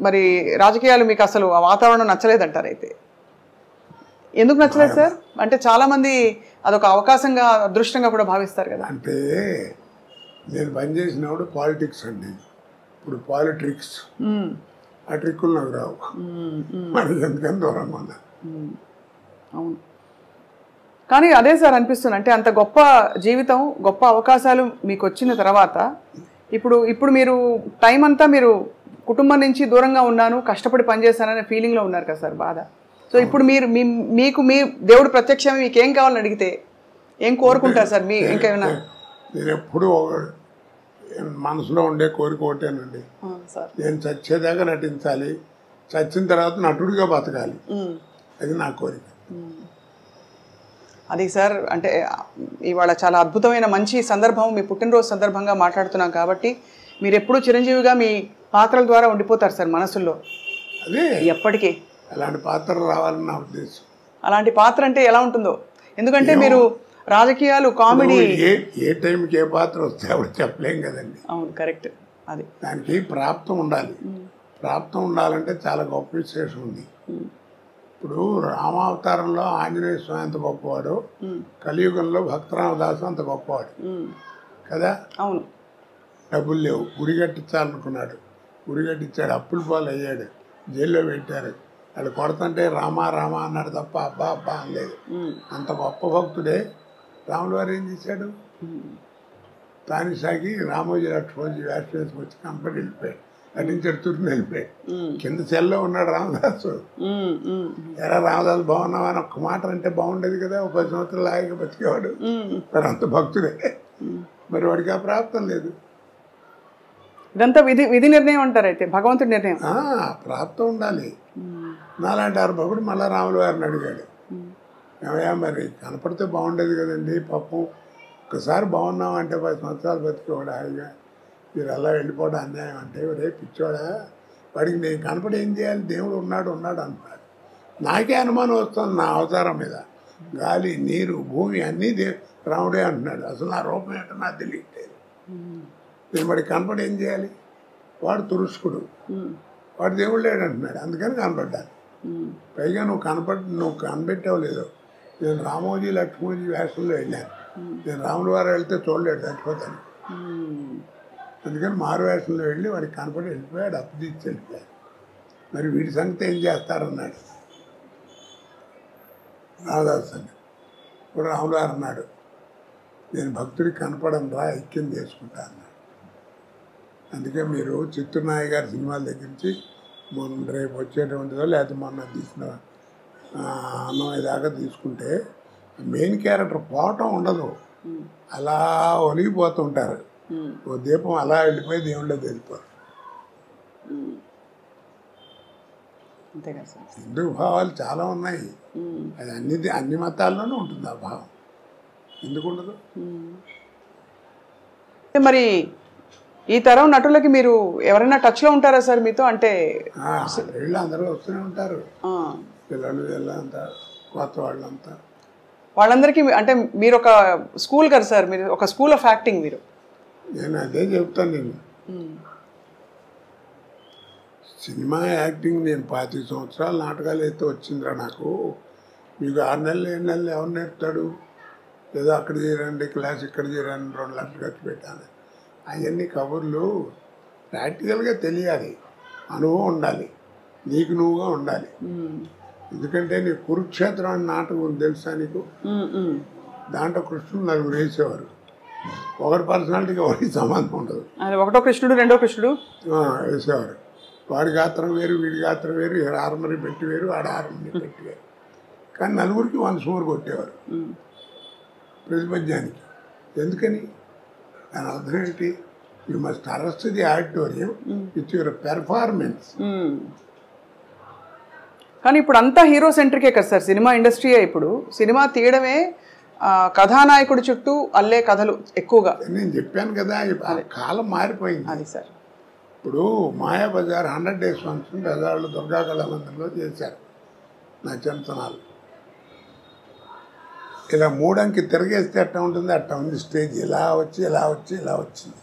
మరి రాజకీయాలు మీకు అసలు ఆ వాతావరణం నచ్చలేదంటారు. అయితే ఎందుకు నచ్చలేదు సార్? అంటే చాలామంది అదొక అవకాశంగా, అదృష్టంగా కూడా భావిస్తారు కదా. అంటే నేను పనిచేసినప్పుడు పాలిటిక్స్ అండి. ఇప్పుడు పాలిటిక్స్ ఆ ట్రిక్కులు నాకు రావు. మరి ఎందుకని దూరంగా ఉన్నా. అవును. కానీ అదే సార్ అనిపిస్తుంది, అంటే అంత గొప్ప జీవితం, గొప్ప అవకాశాలు మీకు వచ్చిన తర్వాత ఇప్పుడు మీరు టైం అంతా మీరు కుటుంబం నుంచి దూరంగా ఉన్నాను, కష్టపడి పనిచేస్తాననే ఫీలింగ్లో ఉన్నారు కదా సార్, బాధ. సో ఇప్పుడు మీకు మీ దేవుడు ప్రత్యక్షం మీకు ఏం కావాలని అడిగితే ఏం కోరుకుంటారు సార్? మీ ఇంకేమైనా? నేను ఎప్పుడు మనసులో ఉండే కోరిక ఒకటేనండి, సార్ నేను చచ్చేదాకా నటించాలి, చచ్చిన తర్వాత నటుడిగా బతకాలి, అది నా కోరిక. అది సార్ అంటే ఇవాళ చాలా అద్భుతమైన మంచి సందర్భం, మీ పుట్టినరోజు సందర్భంగా మాట్లాడుతున్నాం కాబట్టి మీరు ఎప్పుడూ చిరంజీవిగా మీ పాత్రల ద్వారా ఉండిపోతారు సార్ మనసుల్లో అదే ఎప్పటికీ. అలాంటి పాత్ర రావాలని నా ఉద్దేశం. అలాంటి పాత్ర అంటే ఎలా ఉంటుందో, ఎందుకంటే మీరు రాజకీయాలు, కామెడీ, ఏ టైంకి ఏ పాత్ర వస్తే అప్పుడు చెప్పలేం కదండి. అవును, కరెక్ట్. అది దానికి ప్రాప్తం ఉండాలి. ప్రాప్తం ఉండాలంటే చాలా గొప్ప విశేషం ఉంది. ఇప్పుడు రామావతారంలో ఆంజనేయ స్వామి అంత గొప్పవాడు, కలియుగంలో భక్తరామదాసు అంత గొప్పవాడు కదా. అవును. డబ్బులు లేవు, గుడి కట్టించాలనుకున్నాడు, గుడి కట్టించాడు, అప్పుల పాలు అయ్యాడు, జైల్లో పెట్టారు. వాళ్ళు కొడుతుంటే రామా రామా అన్నాడు తప్ప అబ్బా అబ్బా అనలేదు. అంత గొప్ప భక్తుడే రాములు వారు ఏం చేశాడు, తానిసాగి రామోజీ లక్ష్మోజీ వేషం వేసుకొచ్చి కంపెనీ వెళ్ళిపోయాడు, నటించాడు, తుర్ని వెళ్ళిపోయాడు. కింద సెల్లో ఉన్నాడు రామదాసు. ఎరా రామదాసు బాగున్నావా అని ఒక్క మాట అంటే బాగుండేది కదా, ఒక 10 సంవత్సరాలు లాగా బతికేవాడు. మరి అంత భక్తుడే, మరి వాడికి ఆ ప్రాప్తం లేదు. ఇదంతా విధి నిర్ణయం అంటారు, అయితే భగవంతుడి నిర్ణయం. ప్రాప్తం ఉండాలి. నాలాంటి భక్తుడు మళ్ళీ రాముల వారిని అడిగాడు, ఏమయ్యా మరి కనపడితే బాగుండేది కదండి, పాపం ఒక్కసారి బాగున్నామంటే 10 సంవత్సరాలు బతికేవాడు హాయిగా, మీరు అలా వెళ్ళిపోవడం అన్యాయం అంటే, రేపు పిచ్చోడా వాడికి నేను కనపడి ఏం చేయాలి, దేవుడు ఉన్నాడు అంటున్నాడు. నాకే అనుమానం వస్తుంది నా అవతారం మీద, గాలి నీరు భూమి అన్నీ రాముడే అంటున్నాడు. అసలు నా రూపం ఏంటో నాకు తెలియట్లేదు. నేను వాడికి కనపడి ఏం చేయాలి, వాడు తురుష్కుడు, వాడు దేవుడు లేడు అంటున్నాడు, అందుకని కనపడ్డాను. పైగా నువ్వు కనిపెట్టావు లేదో, నేను రామోజీ లక్ష్మోజీ వేషంలో వెళ్ళాను, నేను రాముల వారు వెళ్తే చూడలేడు, చచ్చిపోతాను. అందుకని మారు వేషంలో వెళ్ళి వాడికి కనపడి వెళ్ళిపోయాడు, అప్పు తీసి వెళ్ళిపోయాడు. మరి వీడి సంగతి ఏం చేస్తారన్నాడు రామదాస్ అని. ఇప్పుడు రాముల వారు అన్నాడు, నేను భక్తుడికి కనపడం రా, ఐక్యం చేసుకుంటా అన్నాడు. అందుకే మీరు చిత్తూరు నాయ గారి సినిమాల దగ్గర నుంచి రేపు వచ్చేటువంటిదో లేకపోతే మొన్న తీసిన అన్నమయ్య దాకా తీసుకుంటే మెయిన్ క్యారెక్టర్ పోవటం ఉండదు, అలా ఒలిగిపోతుంటారు. ఓ దీపం అలా వెళ్ళిపోయి దేవుళ్ళో వెళ్ళిపోరు. హిందూ భావాలు చాలా ఉన్నాయి, అది అన్ని మతాల్లోనూ ఉంటుంది ఆ భావం, ఎందుకు ఉండదు? మరి ఈ తరం నటులకి మీరు ఎవరైనా టచ్లో ఉంటారా సార్ మీతో? అంటే వీళ్ళు అందరూ వస్తూనే ఉంటారు, పిల్లలు వీళ్ళంతా, కొత్త వాళ్ళంతా. వాళ్ళందరికీ అంటే మీరు ఒక స్కూల్ కదా సార్, మీరు ఒక స్కూల్ ఆఫ్ యాక్టింగ్. మీరు నేను అదే చెప్తాను, నేను సినిమా యాక్టింగ్ నేను 25 సంవత్సరాలు నాటకాలు అయితే వచ్చిందిరా నాకు. మీకు 6 నెలలు 7 నెలలు ఎవరు నేర్పుతాడు? ఏదో అక్కడ చేరండి క్లాస్, ఇక్కడ చేరండి 2 లక్షలు ఖర్చు పెట్టాను. అవన్నీ కబుర్లు. ప్రాక్టికల్గా తెలియాలి, అనుభవం ఉండాలి, నీకు నువ్వుగా ఉండాలి. ఎందుకంటే నీకు కురుక్షేత్రం అని నాటకం ఉంది తెలుసా నీకు? దాంట్లో కృష్ణుడు 4 వేసేవారు, ఒకటి పర్సనాలిటీకి ఒకటి సంబంధం ఉండదు. ఒకటో కృష్ణుడు రెండో కృష్ణుడు వేసేవారు. వాడి గాత్రం వేరు, వీడి గాత్రం వేరు, ఆర్మరీ పెట్టి వేరు, ఆడ ఆర్మరీ పెట్టి వేరు. కానీ 4కి 1 సుమారు కొట్టేవారు ప్రతిపద్యానికి. ఎందుకని? దాని అర్థం ఏంటి? You must arrest the auditorium with your performance. కానీ ఇప్పుడు అంతా హీరో సెంట్రికే కదా సార్ సినిమా ఇండస్ట్రీయే. ఇప్పుడు సినిమా తీయడమే కథానాయకుడి చుట్టూ అల్లే కథలు ఎక్కువగా. నేను చెప్పాను కదా, కాలం మారిపోయింది. అది సార్ ఇప్పుడు మాయాబజార్ 100 days ఫంక్షన్ బజార్లో దుర్గా కళామందిరంలో చేశారు నా చిన్నతనాలు. ఇలా 3 అంకి తిరగేస్తే ఎట్లా ఉంటుంది అట్లా ఉంది స్టేజ్. ఇలా వచ్చి ఇలా వచ్చి ఇలా వచ్చింది.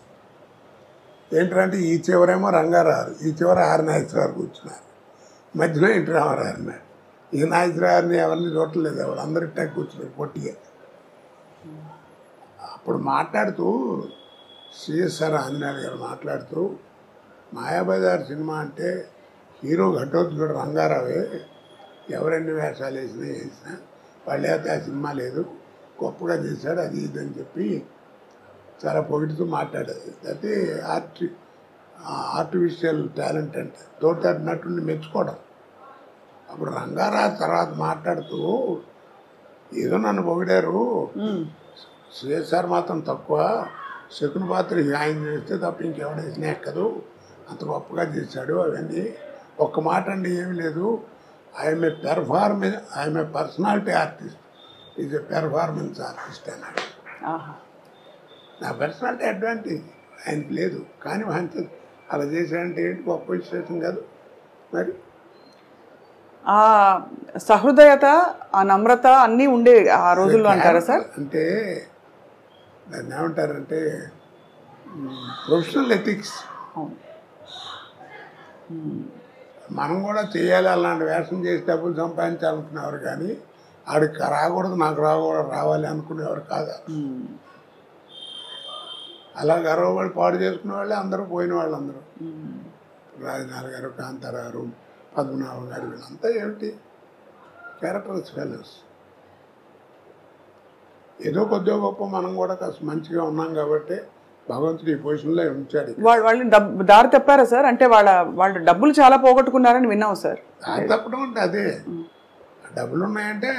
ఏంటంటే ఈ చివరేమో రంగారావు, ఈ చివర ఆర్ నాగేశ్వరరావు కూర్చున్నారు, మధ్యలో ఇంటి రామారావు అన్నాడు. ఈ నాగేశ్వరరావుని ఎవరిని చూడలేదు, ఎవరు అందరి ఇట్టా కూర్చున్నారు పొట్టిగా. అప్పుడు మాట్లాడుతూ సిఎస్ఆర్ ఆంజనేయులు గారు మాట్లాడుతూ, మాయాబజార్ సినిమా అంటే హీరో ఘటోత్కచుడు రంగారావే, ఎవరెన్ని వేషాలు వేసినా వాళ్ళు అయితే ఆ సినిమా లేదు, గొప్పగా చేశాడు, అది ఇదని చెప్పి చాలా పొగిడుతూ మాట్లాడేది. అయితే ఆర్టిఫిషియల్ టాలెంట్ అంటే తోటి నటుడిని మెచ్చుకోవడం. అప్పుడు రంగారావు తర్వాత మాట్లాడుతూ, ఏదో నన్ను పొగిడారు, సిఎస్ఆర్ మాత్రం తక్కువ, శకుని పాత్ర ఆయన చేస్తే తప్ప ఇంకెవడేసినా ఎక్కదు, అంత గొప్పగా చేశాడు అవన్నీ. ఒక్క మాట అండి ఏమీ లేదు, I'm a personality artist, is a performance artist అన్నాడు. నా పర్సనాలిటీ అడ్వాంటేజ్ ఆయనకి లేదు, కానీ ఆయన అలా చేశాడంటే ఏంటి గొప్ప విశేషం కాదు మరి. ఆ సహృదయత, ఆ నమ్రత అన్నీ ఉండేవి ఆ రోజుల్లో అంటారా సార్? అంటే దాన్ని ఏమంటారంటే ప్రొఫెషనల్ ఎథిక్స్. మనం కూడా చేయాలి, అలాంటి వేషం చేసి డబ్బులు సంపాదించాలనుకునేవారు, కానీ ఆడికి రాకూడదు నాకు రావాలి అనుకునేవారు కాదు. అలా గర్వపడి పాడు చేసుకునే వాళ్ళే అందరూ, పోయిన వాళ్ళందరూ. రాజనాథ్ గారు, కాంతారావు గారు, పద్మనాభం గారు, వీళ్ళంతా ఏమిటి క్యారెక్టర్స్ ఫెలోస్. ఏదో కొద్దిగా గొప్ప మనం కూడా కాస్త మంచిగా ఉన్నాం కాబట్టి భగవంతుడు ఈ పొజిషన్లో ఉంచాడు. వాళ్ళని దారి తప్పారా సార్? అంటే వాళ్ళు డబ్బులు చాలా పోగొట్టుకున్నారని విన్నాం సార్. దారి తప్పడం అంటే అదే, డబ్బులు ఉన్నాయంటే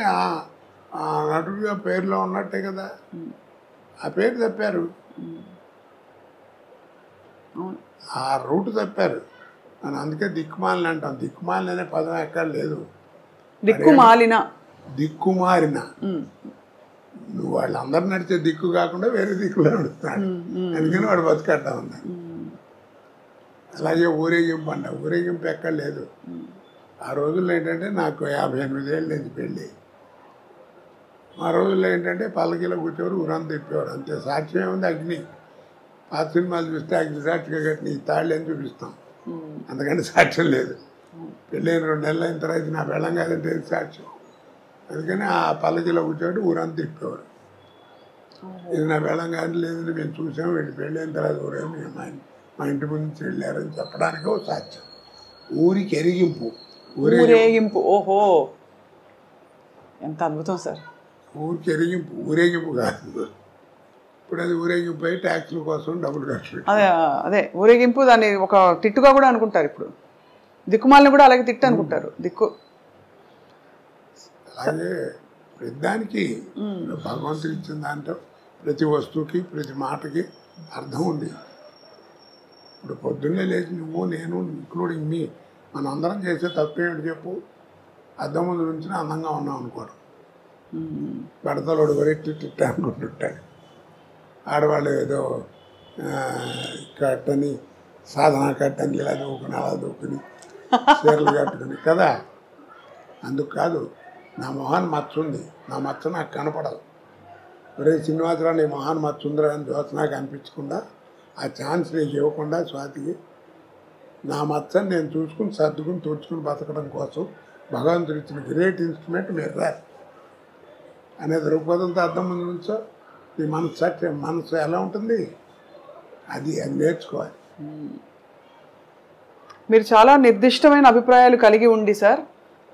ఆ నటుడిగా పేరులో ఉన్నట్టే కదా, ఆ పేరు తప్పారు, ఆ రూట్ తప్పారు. మనం అందుకే దిక్కుమాలిన అంటాం. దిక్కుమాలిన అనే పదం ఎక్కడ లేదు. దిక్కుమారిన నువ్వు వాళ్ళందరూ నడిచే దిక్కు కాకుండా వేరే దిక్కులో నడుస్తున్నాడు, అందుకని వాడు బతికట్టా ఉంది. అలాగే ఊరేగింపు అంట, ఊరేగింపు ఎక్కడ లేదు. ఆ రోజుల్లో ఏంటంటే నాకు 58 ఏళ్ళు లేదు పెళ్ళి. ఆ రోజుల్లో ఏంటంటే పల్లకీలో కూర్చోరు, ఊరంతా తిప్పేవారు అంతే. సాక్ష్యం ఏముంది, అగ్ని. పాత సినిమాలు చూస్తే అగ్ని సాక్షిగా కట్టిన ఈ తాళ్ళు అని చూపిస్తాం, అందుకంటే సాక్ష్యం లేదు. పెళ్ళైన 2 నెలలు అయిన తర్వాత నా పెళ్ళం కాదంటే సాక్ష్యం. అందుకని ఆ పల్లకీలో కూర్చోబెట్టి ఊరంతా తిప్పేవారు. ఇది నా పెళ్ళం కాదు, లేదని మేము చూసాము, వీళ్ళు పెళ్ళైన తర్వాత ఊరేమో మా ఇంటి ముందు వెళ్ళారని చెప్పడానికి ఒక సాక్ష్యం. ఊరికి ఎరిగింపు, ఊరేగింపు. ఓహో, ఎంత అద్భుతం సార్. ఊరికి ఎరిగింపు, ఊరేగింపు కాదు. ఇప్పుడు అది ఊరేగింపు అయి ట్యాక్సుల కోసం డబ్బులు ఖర్చు. అదే ఊరేగింపు, దాన్ని ఒక తిట్టుగా కూడా అనుకుంటారు. ఇప్పుడు దిక్కుమాలని కూడా అలాగే తిట్టు అనుకుంటారు. దిక్కు అలాగే ప్రతిదానికి భగవంతుడు ఇచ్చిన దాంట్లో ప్రతి వస్తువుకి ప్రతి మాటకి అర్థం ఉంది. ఇప్పుడు పొద్దున్నే లేచి నువ్వు నేను ఇంక్లూడింగ్ మీ మనం అందరం చేసే తప్పేమిటి చెప్పు? అద్దం ముందు నుంచి అందంగా ఉన్నాం అనుకోవడం. బడతలోడు వరెట్టిట్ట అనుకుంటుంటాడు. ఆడవాళ్ళు ఏదో కట్టని సాధన కట్టని ఇలా దూకుని అలా దూకుని చీరలు కట్టుకుని కదా. అందుకు కాదు, నా మొహాన్ని మచ్చ ఉంది, నా మచ్చ నాకు కనపడదు. ఒరే శ్రీనివాసరావు నీ మొహాన్ని మచ్చ ఉందిరా అని దోశ నాకు అనిపించకుండా, ఆ ఛాన్స్ నీకు ఇవ్వకుండా స్వాతికి నా మచ్చని నేను చూసుకుని సర్దుకుని తుడుచుకుని బతకడం కోసం భగవంతుడు ఇచ్చిన గ్రేట్ ఇన్స్ట్రుమెంట్ మీరు రా అనే దృక్పథంతో అర్థం ముందు నుంచో నీ మనసు ఎలా ఉంటుంది అది నేర్చుకోవాలి. మీరు చాలా నిర్దిష్టమైన అభిప్రాయాలు కలిగి ఉండి సార్,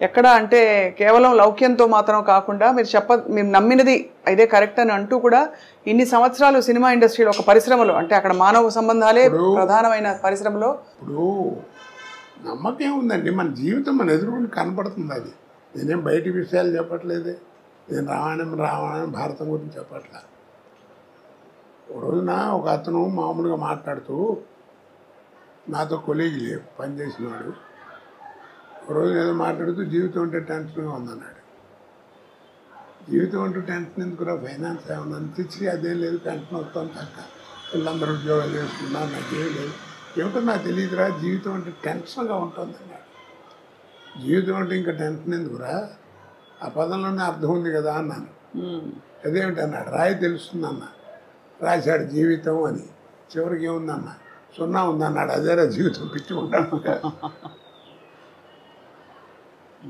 ఎక్కడ అంటే కేవలం లౌక్యంతో మాత్రం కాకుండా మీరు నమ్మినది ఇదే కరెక్ట్ అని అంటూ కూడా ఇన్ని సంవత్సరాలు సినిమా ఇండస్ట్రీలో ఒక పరిశ్రమలో, అంటే అక్కడ మానవ సంబంధాలే ప్రధానమైన పరిశ్రమలో ఇప్పుడు నమ్మకం ఉందండి. మన జీవితం మన ఎదురుకుండా కనపడుతుంది. అది నేనేం బయటి విషయాలు చెప్పట్లేదే, నేను రామాయణం భారతం గురించి చెప్పట్లా. ఒక రోజున ఒక అతను మామూలుగా మాట్లాడుతూ నాతో కొలీగ్ పనిచేసినవాడు ఒక రోజు ఏదో మాట్లాడుతూ జీవితం అంటే టెన్షన్గా ఉందన్నాడు. జీవితం అంటూ టెన్షన్ ఎందుకురా, ఫైనాన్స్ ఏమన్నా తెచ్చి అదేం లేదు, టెన్షన్ వస్తాను తక్క, వీళ్ళందరూ ఉద్యోగాలు చేసుకున్నారు, నాకేం లేదు, ఏమిటో నాకు తెలియదురా, జీవితం అంటే టెన్షన్గా ఉంటుంది అన్నాడు. జీవితం అంటే ఇంకా టెన్షన్ ఎందుకురా, ఆ పదంలోనే అర్థం ఉంది కదా అన్నాను. అదేమిటి అన్నాడు, రాయి తెలుస్తుందన్న. రాశాడు జీవితం అని, చివరికి ఏముందన్న 0 ఉందన్నాడు. అదేరా జీవితం, పిచ్చి ఉంటాడు.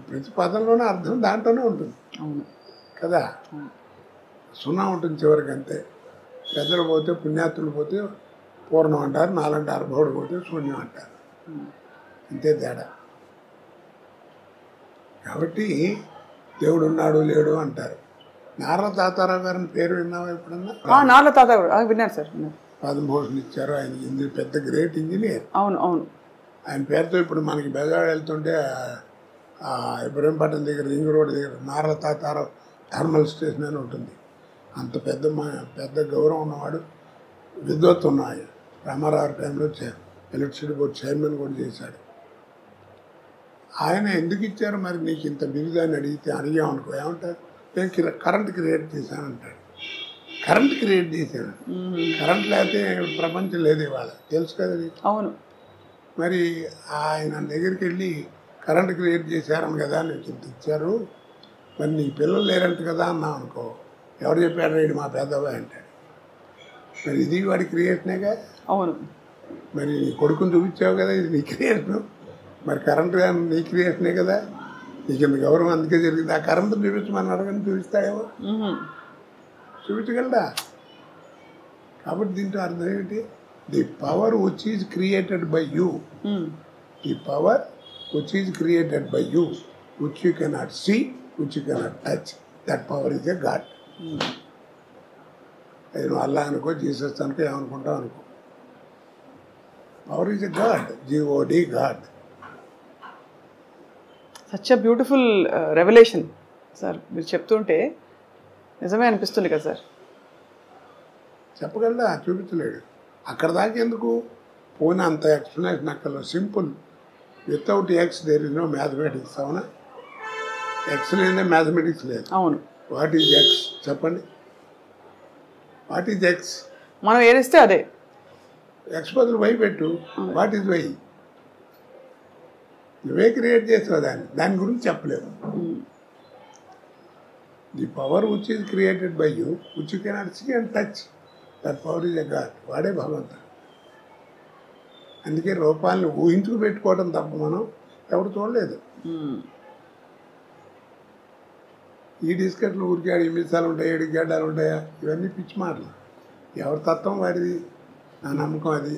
ప్రతి పదంలోనే అర్థం దాంట్లోనే ఉంటుంది కదా. 0 ఉంటుంది చివరికి, అంతే. పెద్దలు పోతే పుణ్యాత్తులు పోతే పూర్ణం అంటారు, నాలంటే అర్భవుడు పోతే శూన్యం అంటారు, అంతే తేడా. కాబట్టి దేవుడు ఉన్నాడు లేడు అంటారు. నార్ల తాతారావు గారిని పేరు విన్నావా ఎప్పుడన్నా? నార్ల తాతారావు విన్నాను సార్. పద్మభూషణ్ ఇచ్చారు. ఆయన పెద్ద గ్రేట్ ఇంజనీర్. అవును అవును. ఆయన పేరుతో ఇప్పుడు మనకి బెజవాడ వెళ్తుంటే ఇబ్రహీంపట్నం దగ్గర రింగ్ రోడ్ దగ్గర నార్ల తాతారావు థర్మల్ స్టేషన్ అని ఉంటుంది. అంత పెద్ద గౌరవం ఉన్నవాడు. విద్వత్ ఉన్నాయి. రామారావు టైంలో ఎలక్ట్రిసిటీ బోర్డు చైర్మన్ కూడా చేశాడు. ఆయన ఎందుకు ఇచ్చారు మరి నీకు ఇంత బిరుదు అని అడిగామనుకో ఏమంటారు, నేను కరెంట్ క్రియేట్ చేశానంటాడు. కరెంట్ క్రియేట్ చేశాను, కరెంట్ లేకపోతే ప్రపంచం లేదు ఇవాళ, తెలుసు కదా నీకు. అవును. మరి ఆయన దగ్గరికి వెళ్ళి కరెంట్ క్రియేట్ చేశారని కదా నీకు ఇంత ఇచ్చారు, మరి నీ పిల్లలు లేరంట కదా అన్నాం అనుకో, ఎవరు చెప్పాడు రైడు మా పెద్దబాయ్ అంటాడు. మరి ఇది వాడి క్రియేషనేగా. అవును. మరి నీ కొడుకుని చూపించావు కదా, ఇది నీ క్రియేషను. మరి కరెంట్ నీ క్రియేషనే కదా, నీకు ఇంత గౌరవం అందుకే జరిగింది. ఆ కరెంట్ చూపించమని అడగని చూపిస్తాడేమో, చూపించగలడా? కాబట్టి దీంట్లో అర్థం ఏంటి, the power which is created by you, the power which is created by you, which you cannot see, which you cannot touch, that power is a god. అది నువ్వు అల్లా అనుకో, జీసస్ అనుకో, ఏమనుకుంటావు అనుకో, power is a god, G O D god. Such a beautiful revolution sir, మీరు చెప్తుంటే నిజమే అనిపిస్తుంది కదా సార్. చెప్పగలడా? చూపించలేడు. అక్కడ దాకా ఎందుకు పోయినా అంత ఎక్స్ప్లెనేషన్ అక్కడ simple. Without X there is no mathematics. అవునా? ఎక్స్ లేదే మ్యాథమెటిక్స్ లేదు. అవును. వాట్ ఈజ్ ఎక్స్ చెప్పండి, వాట్ ఈజ్ ఎక్స్? మనం ఏరిస్తే అదే. ఎక్స్ బదులు వై పెట్టు, వాట్ ఈజ్ వై? నువ్వే క్రియేట్ చేసావు దాని గురించి చెప్పలేవు. The power which is created by you, which you cannot see and touch, that power is a god. వాడే భగవంతుడు. అందుకే రూపాలను ఊహించుకు పెట్టుకోవడం తప్ప మనం ఎవరు చూడలేదు. ఈ డిస్కట్లు ఊరికే 8 నిమిషాలు ఉంటాయి, 7 గడ్డాలు ఉంటాయా, ఇవన్నీ పిచ్చి మాటలు. ఎవరి తత్వం వాడిది, నా నమ్మకం అది.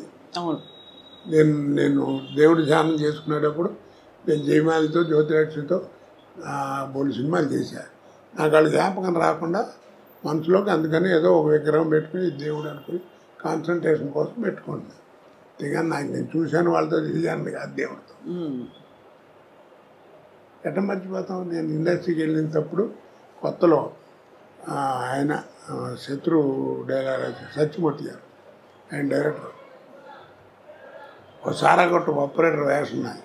నేను దేవుడి ధ్యానం చేసుకునేటప్పుడు నేను జయమాలితో జ్యోతిలక్ష్మితో బోల్డ్ సినిమాలు చేశాను. నాకు వాళ్ళు జ్ఞాపకం రాకుండా మనసులోకి, అందుకని ఏదో ఒక విగ్రహం పెట్టుకుని దేవుడు అనుకుని కాన్సన్ట్రేషన్ కోసం పెట్టుకుంటున్నాను. అంతేగాని నాకు నేను చూశాను వాళ్ళతో తిరిగాను కాదు దేవుడితో. ఎట్లా మర్చిపోతాం? నేను ఇండస్ట్రీకి వెళ్ళినప్పుడు కొత్తలో ఆయన శత్రు డైరెక్టర్ సత్యమూర్తి గారు, ఆయన డైరెక్టర్, ఒక సారాగొట్టు ఆపరేటర్ వేషం నాది.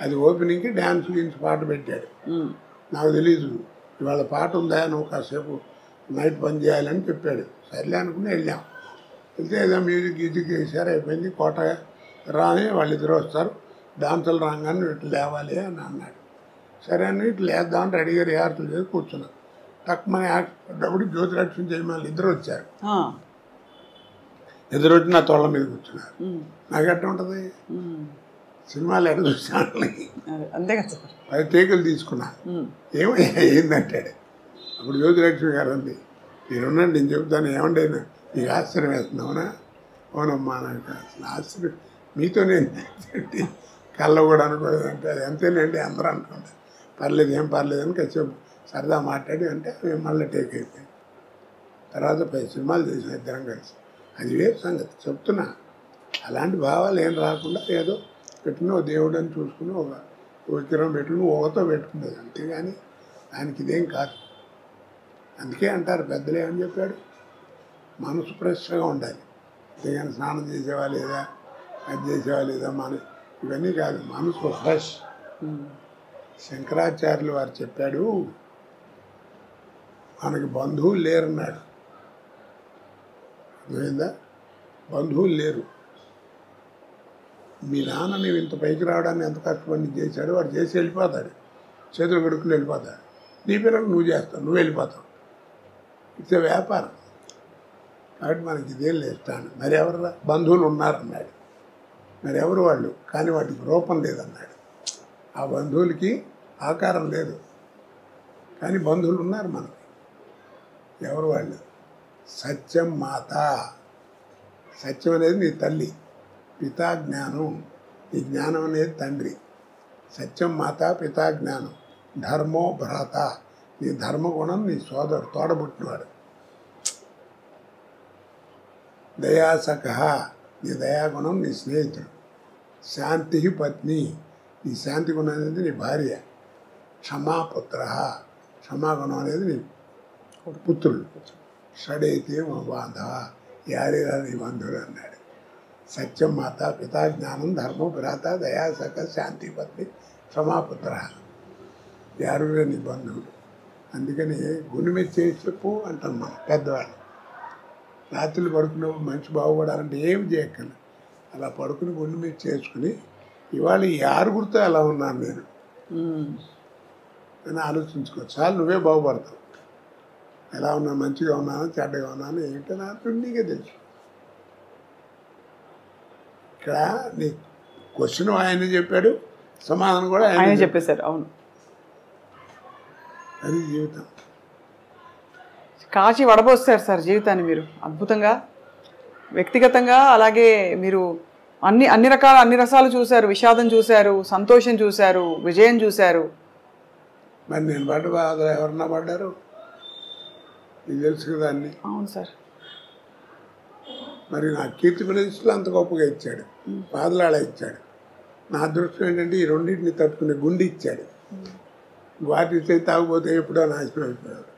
అది ఓపెనింగ్కి డ్యాన్స్ గురించి పాట పెట్టాడు. నాకు తెలీదు ఇవాళ పాట ఉందా, నువ్వు కాసేపు నైట్ పని చేయాలని చెప్పాడు. సర్లే అనుకుని వెళ్ళాం. వెళ్తే ఏదో మ్యూజిక్ గీజిక్ వేసారు, అయిపోయింది. కోట రాని వాళ్ళిద్దరు వస్తారు, డాన్సులు రాగానే ఇట్లా లేవాలి అని అన్నాడు. సరే అని ఇట్లా లేద్దామని రెడీగా రిహార్సల్ చేసి కూర్చున్నాం. తక్కువని యాక్టప్పుడు జ్యోతిలక్ష్మి జయమాలి ఇద్దరు వచ్చారు. ఎదురు వచ్చి నా తోళ్ళ మీద కూర్చున్నారు. నాకు ఎట్లా ఉంటుంది, సినిమాలు ఎట్లా చూసాను, అంతే కదా. 10 టేకులు తీసుకున్నా. ఏందంటాడు. అప్పుడు జ్యోతిలక్ష్మి గారు అంది, మీరున్నాండి నేను చెబుతాను, ఏమండి నీకు ఆశ్చర్యం వేస్తున్నావునా? అవునమ్మా, నాకు అసలు ఆశ్చర్యం మీతో నేను కళ్ళ కూడా అనుకోలేదు అంటే, అది అంతేనండి అందరూ అనుకుంటారు. పర్లేదు, ఏం పర్లేదు అని కాసేపు సరదా మాట్లాడి అంటే మేము మళ్ళీ టేక్ అయిపోయింది. తర్వాత 10 సినిమాలు చేసాం ఇద్దరం కలిసి. అది వేరు సంగతి చెప్తున్నా. అలాంటి భావాలు ఏం రాకుండా ఏదో పెట్టుకుని దేవుడు అని చూసుకుని ఒక విగ్రహం పెట్టుకుని ఊహతో పెట్టుకునేది, అంతేగాని దానికి ఇదేం కాదు. అందుకే అంటారు పెద్దలు ఏమని చెప్పాడు, మనసు ఫ్రెష్గా ఉండాలి. అంతేగాని స్నానం చేసేవా లేదా, అది చేసేవా లేదా, ఇవన్నీ కాదు, మనసు ఫ్రెష్. శంకరాచార్యులు వారు చెప్పాడు, మనకి బంధువులు లేరన్నాడు. అర్థమైందా? బంధువులు లేరు. మీ నాన్న నీవు ఇంత పైకి రావడాన్ని ఎంత కష్టపడి చేశాడు, వాడు చేసి వెళ్ళిపోతాడు, చేతులు కడుక్కుని వెళ్ళిపోతాడు. నీ పిల్లలు నువ్వు చేస్తావు, నువ్వు వెళ్ళిపోతావు. ఇట్స్ వ్యాపారం. కాబట్టి మనకి ఇదేం లేస్తాను. మరి ఎవరు బంధువులు ఉన్నారన్నాడు. మరి ఎవరు వాళ్ళు, కానీ వాటికి రూపం లేదన్నాడు. ఆ బంధువులకి ఆకారం లేదు, కానీ బంధువులు ఉన్నారు మనకి. ఎవరు వాళ్ళు? సత్యం మాత. సత్యం అనేది నీ తల్లి, పితా జ్ఞానం, ఈ జ్ఞానం అనేది తండ్రి. సత్యం మాత, పితా జ్ఞానం. ధర్మో భ్రాత, నీ ధర్మగుణం నీ సోదరుడు, తోడబుట్టినవాడు. దయాసఖ, నీ దయాగుణం నీ స్నేహితుడు. శాంతి పత్ని, నీ శాంతి గుణం అనేది నీ భార్య. క్షమాపుత్ర, క్షమాగుణం అనేది నీ పుత్రుడు. షడైతే బాంధవ, యారేరా నీ బంధువులు అన్నాడు. సత్యం మాత పితా జ్ఞానం ధర్మం భ్రాత దయాసక శాంతి పత్ని క్షమాపుత్ర. యారురా నీ బంధువులు. అందుకని గుండె మీద చేసి చెప్పు అంటాం మనం పెద్దవాళ్ళు. రాత్రులు పడుకున్నప్పుడు మనిషి బాగుపడాలంటే ఏమి చేయక్కర్లేదు, అలా పడుకుని గుండె మీద చేసుకుని ఇవాళ ఈ ఆరుగురితో ఎలా ఉన్నాను నేను అని ఆలోచించుకోవచ్చు. చాలు నువ్వే బాగుపడతావు. ఎలా ఉన్నా, మంచిగా ఉన్నాను చెడ్డగా ఉన్నాను ఏంటో నాకు నీకే తెలుసు. ఇక్కడ నీ క్వశ్చన్ ఆయన చెప్పాడు, సమాధానం కూడా ఆయన చెప్పేశారు. అవును, అది జీవితం. కాచి వడబోస్తారు సార్ జీవితాన్ని మీరు అద్భుతంగా. వ్యక్తిగతంగా అలాగే మీరు అన్ని రసాలు చూశారు. విషాదం చూశారు, సంతోషం చూశారు, విజయం చూశారు. మరి నేను పడ్డ బాధలు ఎవరన్నా పడ్డారు? నీకు తెలుసు కదా అన్ని. అవును సార్. మరి నా కీర్తి ప్రదేశ్లో అంత గొప్పగా ఇచ్చాడు, బాధలాడ ఇచ్చాడు. నా అదృష్టం ఏంటంటే ఈ రెండింటిని తట్టుకునే గుండె ఇచ్చాడు. వాటి చేతి తాగిపోతే ఎప్పుడో నాశనం అయిపోయాడు.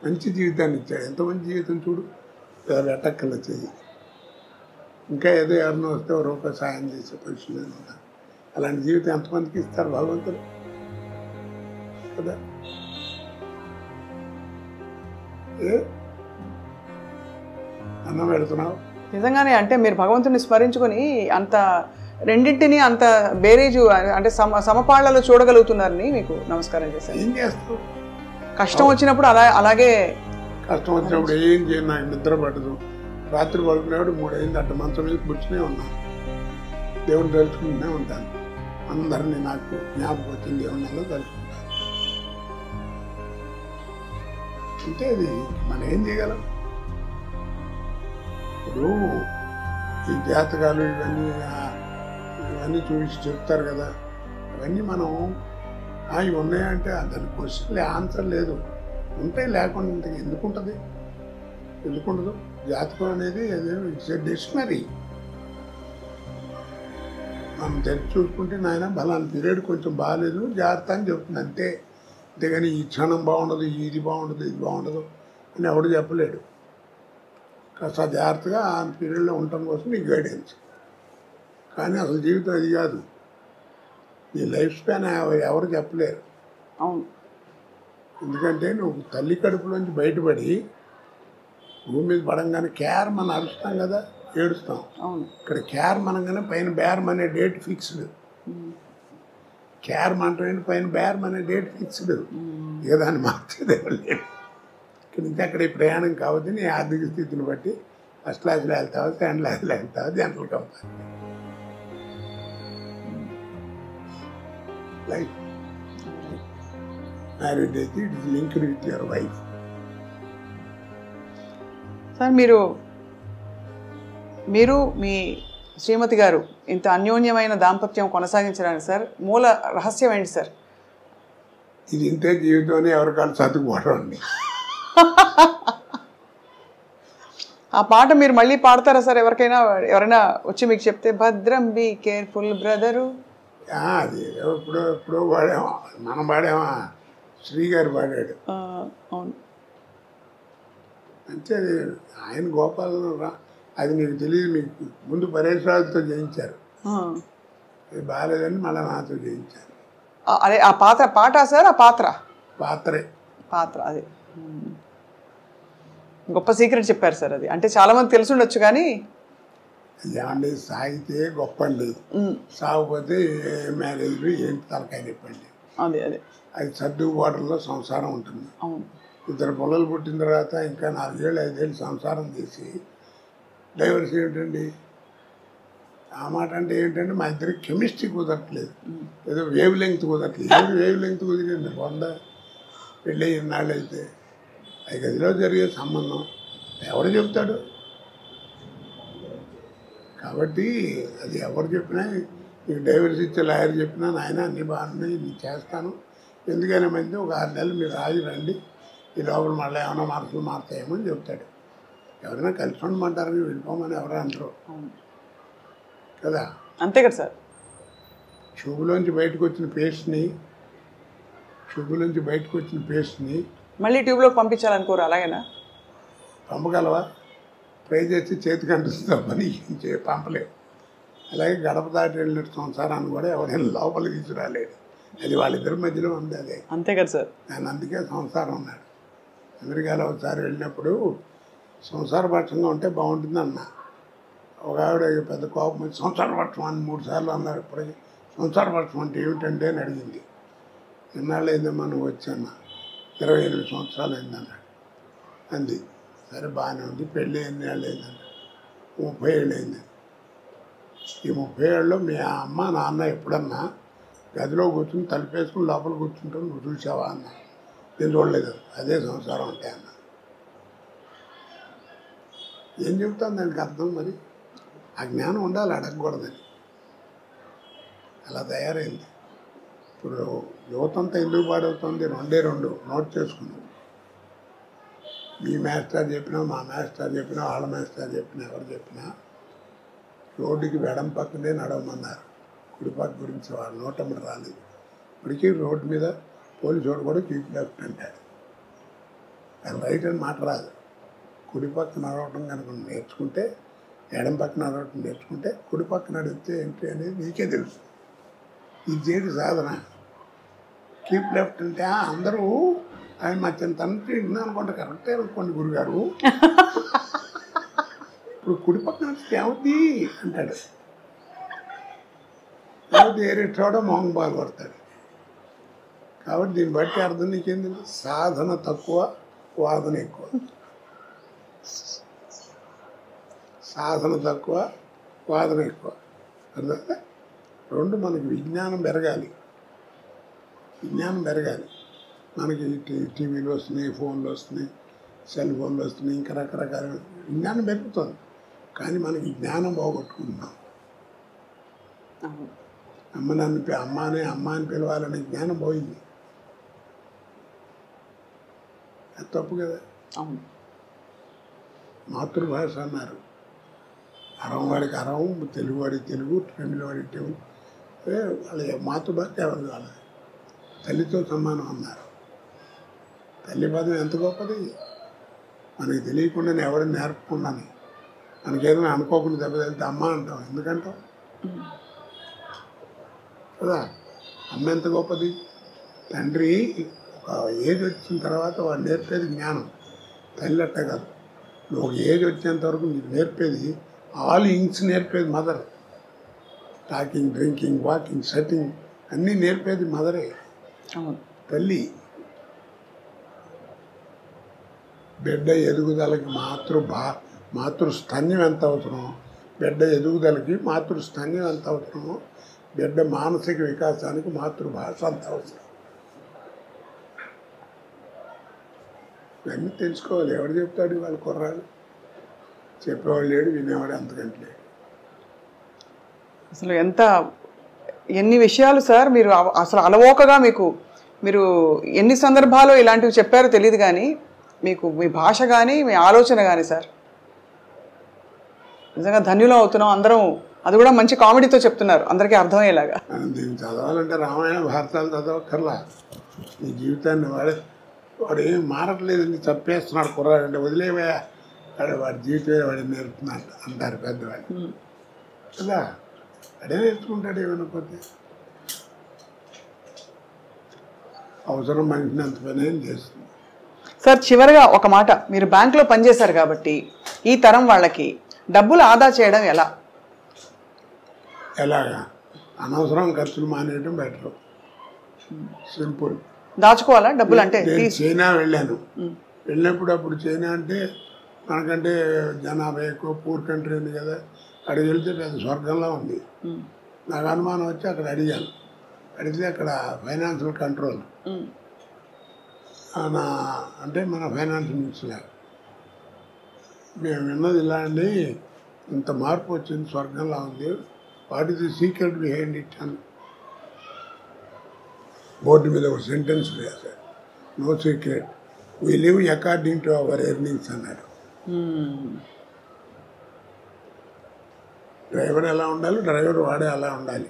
మంచి జీవితాన్ని ఇచ్చాడు. ఎంత మంచి జీవితం చూడు. ఎవరు ఎట్టక్కల చెయ్యి. ఇంకా ఏదో ఎవరినో వస్తే ఒక రూపాయి సాయం చేసే పొజిషన్లో ఉన్నారు. అలాంటి జీవితం ఎంతమందికి ఇస్తారు భగవంతుడు కదా. అన్నం పెడుతున్నావు నిజంగానే. అంటే మీరు భగవంతుని స్మరించుకొని అంత రెండింటిని అంత బేరేజు అంటే సమపాళ్లలో చూడగలుగుతున్నారని మీకు నమస్కారం చేశాను. ఏం చేస్తావు? కష్టం వచ్చినప్పుడు అలాగే కష్టం వచ్చినప్పుడు ఏం చేయను, నాకు నిద్ర పడదు. రాత్రి పడుకునేవాడు 3 అయింది అట్ట మంచం మీద కూర్చునే ఉన్నాను. దేవుడిని తలుచుకుంటూనే ఉంటాను. అందరినీ నాకు జ్ఞాపకం వచ్చింది దేవుడిలో తలుచుకుంటాను. అంటే అది మనం ఏం చేయగలం? ఇప్పుడు ఈ జాతకాలు ఇవన్నీ చూసి చెప్తారు కదా, అవన్నీ మనం ఇవి ఉన్నాయంటే దాని క్వశ్చన్లే ఆన్సర్ లేదు. ఉంటాయి, లేకుండా ఎందుకుంటుంది? ఎందుకుండదు? జాతకం అనేది ఇట్స్ ఏ డిక్షనరీ. మనం తెరిచి చూసుకుంటే నాయన బలాన్ని పీరియడ్ కొంచెం బాగాలేదు జాగ్రత్త అని చెప్తుంది అంతే. అంతేగాని ఈ క్షణం బాగుండదు, ఇది బాగుండదు, ఇది బాగుండదు అని ఎవడు చెప్పలేడు. కాస్త జాగ్రత్తగా ఆ పీరియడ్లో ఉండటం కోసం నీ గైడెన్స్. కానీ అసలు జీవితం అది కాదు. నీ లైఫ్ స్పాన్ ఎవరు చెప్పలేరు. అవును. ఎందుకంటే నువ్వు తల్లి కడుపులోంచి బయటపడి భూమి మీద పడంగానే కేర్ మనం అరుస్తాం కదా, ఏడుస్తాం. అవును. ఇక్కడ కేర్ మనగానే పైన బేరం అనే డేట్ ఫిక్స్డ్. కేర్ మంటే పైన బేరం అనే డేట్ ఫిక్స్డ్. ఇక దాన్ని మార్చేదే లేదు. ఇక్కడ నుంచి అక్కడ ఈ ప్రయాణం కావద్దు. నీ ఆర్థిక స్థితిని బట్టి ఫస్ట్ క్లాస్లో వెళ్తావా, సెకండ్ క్లాస్లో వెళ్తావా, జనరల్ కంపార్ట్మెంట్. లైఫ్ మ్యారేజ్ అయితే it is linked with your wife. Sir మీరు మీ శ్రీమతి గారు ఇంత అన్యోన్యమైన దాంపత్యం కొనసాగించడానికి సార్ మూల రహస్యం ఏంటి సార్? ఇది ఇంతే జీవితం అని ఎవరికాళ్ళు చదువుకోవడం అండి. ఆ పాట మీరు మళ్ళీ పాడతారా సార్? ఎవరైనా వచ్చి మీకు చెప్తే భద్రం బీ కేర్ఫుల్ బ్రదరు. అది ఎప్పుడో పాడామా, మనం పాడామా, శ్రీగారు పాడాడు. అవును. అంటే అది ఆయన గోపాలను అది మీకు తెలియదు. మీకు ముందు పరేష్ రాజుతో చేయించారు, అది బాగాలేదని మళ్ళీ నాతో చేయించారు. అదే ఆ పాట సార్? ఆ పాత్రే అది గొప్ప సీక్రెట్ చెప్పారు సార్. అది అంటే చాలా మంది తెలిసి ఉండొచ్చు కానీ ఏమండి, సాగితే గొప్ప అండి, సాగిపోతే మ్యారేజ్ ఏంటి తలకాయ చెప్పండి. అది సర్దుబాటులో సంసారం ఉంటుంది. ఇద్దరు పిల్లలు పుట్టిన తర్వాత ఇంకా 4 ఏళ్ళు 5 ఏళ్ళు సంసారం చేసి డైవర్స్ ఏమిటండి? ఆ మాట అంటే ఏంటంటే మా ఇద్దరికి కెమిస్ట్రీ కుదరట్లేదు, ఏదో వేవ్ లెంగ్త్ కుదరట్లేదు. ఏది వేవ్ లెంగ్త్ కుదిరింది? పెళ్ళి ఇన్నాళ్ళు అయితే 5 గదిలో జరిగే సంబంధం ఎవరు చెప్తాడు? కాబట్టి అది ఎవరు చెప్పినా, నీకు డైవర్స్ ఇచ్చే లాయర్ చెప్పినా నాయన అన్నీ బాగున్నాయి, నేను చేస్తాను, ఎందుకైనా మంది ఒక 6 నెలలు మీరు రాజు రండి, ఈ లోపల మళ్ళీ ఏమైనా మార్పులు మారుతాయేమో అని చెప్తాడు. ఎవరైనా కలిసి ఉండమంటారని వెళ్ళిపోమని ఎవరు అంటారు కదా. అంతే కదా సార్. ట్యూబ్లోంచి బయటకు వచ్చిన పేస్ట్ని మళ్ళీ ట్యూబ్లోకి పంపించాలనుకోరు, అలాగేనా? పంపగలవా? ఫ్రై చేసి చేతికి అంటుస్తాం పని పంపలేవు. అలాగే గడప దాటి వెళ్ళిన సంసారాన్ని కూడా ఎవరైనా లోపలికి తీసుకురాలేడు. అది వాళ్ళిద్దరి మధ్యలో ఉంది. అదే అంతే కదా సార్. నేను అందుకే సంసారం ఉన్నాడు. అమెరికాలో ఒకసారి వెళ్ళినప్పుడు సంసారపక్షంగా ఉంటే బాగుంటుంది అన్న. ఒక ఆవిడ పెద్ద కోపం వచ్చి సంసారపక్షం అని 3 సార్లు అన్నారు. ఇప్పటికీ సంసారపక్షం అంటే ఏమిటంటే అని అడిగింది. ఎన్నాళ్ళు అయిందమ్మా నువ్వు వచ్చాను? 28 సంవత్సరాలు అయిందన్నాడు. అంది. సరే బాగానే ఉంది. పెళ్ళి ఎన్ని ఏళ్ళు అయిందన్నాడు. 30 ఏళ్ళు అయింది. ఈ 30 ఏళ్ళలో మీ అమ్మ నాన్న ఎప్పుడన్నా గదిలో కూర్చుని తలుపేసుకుని లోపల కూర్చుంటావు నువ్వు చూసావా అన్న. నేను చూడలేదు. అదే సంసారం అంటే అన్న. ఏం చెబుతాను దానికి అర్థం? మరి ఆ జ్ఞానం ఉండాలి, అడగకూడదని. అలా తయారైంది. ఇప్పుడు యువతంతా ఎందుకు పాడవుతుంది? 2 నోట్ చేసుకున్నాం. మీ మాస్టర్ చెప్పినా, మా మాస్టర్ చెప్పినా, వాళ్ళ మాస్టర్ చెప్పినా, ఎవరు చెప్పినా రోడ్డుకి వెడం పక్కనే నడవమన్నారు. కుడిపక్క గురించి వాళ్ళు నోటమ్మడి రాలేదు. ఇప్పటికీ రోడ్డు మీద పోలీసు వాడు కూడా కీప్ లెఫ్ట్ అంటాడు. అది రైట్ అని మాట రాదు. కుడిపక్క నడవటం కనుక నేర్చుకుంటే, ఎడం పక్క నడవటం నేర్చుకుంటే కుడిపక్క నడిస్తే ఏంటి అనేది నీకే తెలుసు. ఇది చేయడం సాధన. కీప్ లెఫ్ట్ అంటే అందరూ ఆయన మా తండ్రి అనుకుంటే కరెక్టే అనుకోండి గురుగారు. ఇప్పుడు కుడి పక్కన ఏమవుద్ది అంటాడు. లేకపోతే ఏరే చోట మొహం బాగా కొడతాడు. కాబట్టి దీన్ని బట్టి అర్థం నీకేం తెలుసు? సాధన తక్కువ, వాదన ఎక్కువ. సాధన తక్కువ, వాదన ఎక్కువ. అర్థం? 2 మనకి విజ్ఞానం పెరగాలి. విజ్ఞానం పెరగాలి. మనకి టీవీలు వస్తున్నాయి, ఫోన్లు వస్తున్నాయి, సెల్ ఫోన్లు వస్తున్నాయి, ఇంకా రకరకాల విజ్ఞానం పెరుగుతుంది. కానీ మనకి జ్ఞానం పోగొట్టుకుంటున్నాం. అమ్మ అని పిలవాలనే జ్ఞానం పోయింది. అది తప్పు కదా. మాతృభాష అన్నారు. అరం వాడికి అరం, తెలుగు వాడికి తెలుగు, తమిళ వాడికి తెలుగు. వాళ్ళ మాతృభాష ఎవరు కాదు. తల్లితో సమానం అన్నారు. తల్లి పదం ఎంత గొప్పది. మనకి తెలియకుండానే ఎవరు నేర్పకుండానే మనకేదైనా అనుకోకుండా దెబ్బతలితే అమ్మ అంటాం. ఎందుకంటాం కదా. అమ్మ ఎంత గొప్పది. తండ్రి ఒక ఏజ్ వచ్చిన తర్వాత వాడు నేర్పేది జ్ఞానం. తల్లి అట్ట కాదు. నువ్వు ఒక ఏజ్ వచ్చేంత వరకు నీకు నేర్పేది ఆల్ ఇంగ్స్ నేర్పేది mother. Talking, drinking, walking, sitting అన్నీ నేర్పేది మదరే, తల్లి. బిడ్డ ఎదుగుదలకి మాతృస్థన్యం ఎంత అవసరమో, బిడ్డ ఎదుగుదలకి మాతృస్థన్యం ఎంత అవసరమో, బిడ్డ మానసిక వికాసానికి మాతృభాష అంత అవసరం. ఇవన్నీ తెలుసుకోవాలి. ఎవరు చెప్తాడు వాళ్ళ కుర్రాడు? చెప్పేవాళ్ళు లేడు, వినేవాడు అంతకంటే లేడు. అసలు ఎన్ని విషయాలు సార్ మీరు అసలు అలవోకగా మీరు ఎన్ని సందర్భాల్లో ఇలాంటివి చెప్పారో తెలియదు. కానీ మీకు మీ భాష కానీ మీ ఆలోచన కానీ సార్ నిజంగా ధన్యులం అవుతున్నాం అందరం. అది కూడా మంచి కామెడీతో చెప్తున్నారు, అందరికీ అర్థమయ్యేలాగా. దీన్ని చదవాలంటే రామాయణ భారతాలు చదవక్కర్లా. ఈ జీవితాన్ని వాడు ఏం మారట్లేదండి, చంపేస్తున్నాడు కుర్రాడు అంటే వదిలేవా, వాడి జీవితం వాడి నేర్పుతున్నాడు అంటారు పెద్దవాళ్ళు కదా. అడే నేర్చుకుంటాడు ఏమనుకోతే. అవసరం మనిషిని అంత పని ఏం చేస్తుంది. సార్ చివరిగా ఒక మాట, మీరు బ్యాంకులో పనిచేశారు కాబట్టి ఈ తరం వాళ్ళకి డబ్బులు ఆదా చేయడం ఎలాగా? అనవసరం ఖర్చులు మానేయడం బెటర్. సింపుల్. దాచుకోవాలా డబ్బులు? అంటే చైనా వెళ్ళినప్పుడు అప్పుడు చైనా అంటే మనకంటే జనాభా ఎక్కువ, పూర్ కంట్రీ ఉంది కదా. అక్కడికి వెళ్తే పెద్ద స్వర్గంలో ఉంది. నాకు అనుమానం వచ్చి అక్కడ అడిగితే అక్కడ ఫైనాన్షియల్ కంట్రోల్ అంటే మన ఫైనాన్స్ మినిస్టర్ మేము విన్నది ఇలా అండి, ఇంత మార్పు వచ్చింది, స్వర్గంలా ఉంది, what is the secret behind it అని బోర్డు మీద ఒక సెంటెన్స్ రాశారు. No secret, we live according to our earnings అన్నాడు. డ్రైవర్ ఎలా ఉండాలి, డ్రైవర్ వాడే అలా ఉండాలి.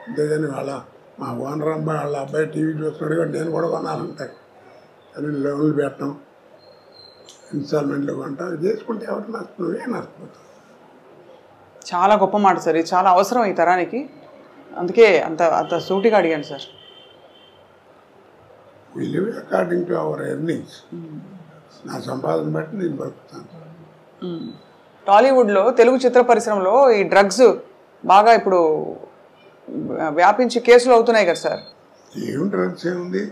అంతేగాని మా ఓనర్ అబ్బాయి వాళ్ళ అబ్బాయి టీవీ చూస్తున్నాడు నేను కూడా కొనాలంటారు. అని లోన్లు పెట్టడం, ఇన్స్టాల్మెంట్లో కొంటా చేసుకుంటే ఎవరు నష్టపోయే నష్టపోతాం. చాలా గొప్ప మాట సార్, ఇది చాలా అవసరం ఈ తరానికి, అందుకే అంత అంత సూటిగా అడిగాను sir. we live according to our earnings. నా సంపాదన బట్టి నేను బతుకుతాను. టాలీవుడ్లో తెలుగు చిత్ర పరిశ్రమలో ఈ డ్రగ్స్ బాగా ఇప్పుడు వ్యాపించి కేసులు అవుతున్నాయి కదా సార్. ఏం డ్రగ్స్ ఏముంది,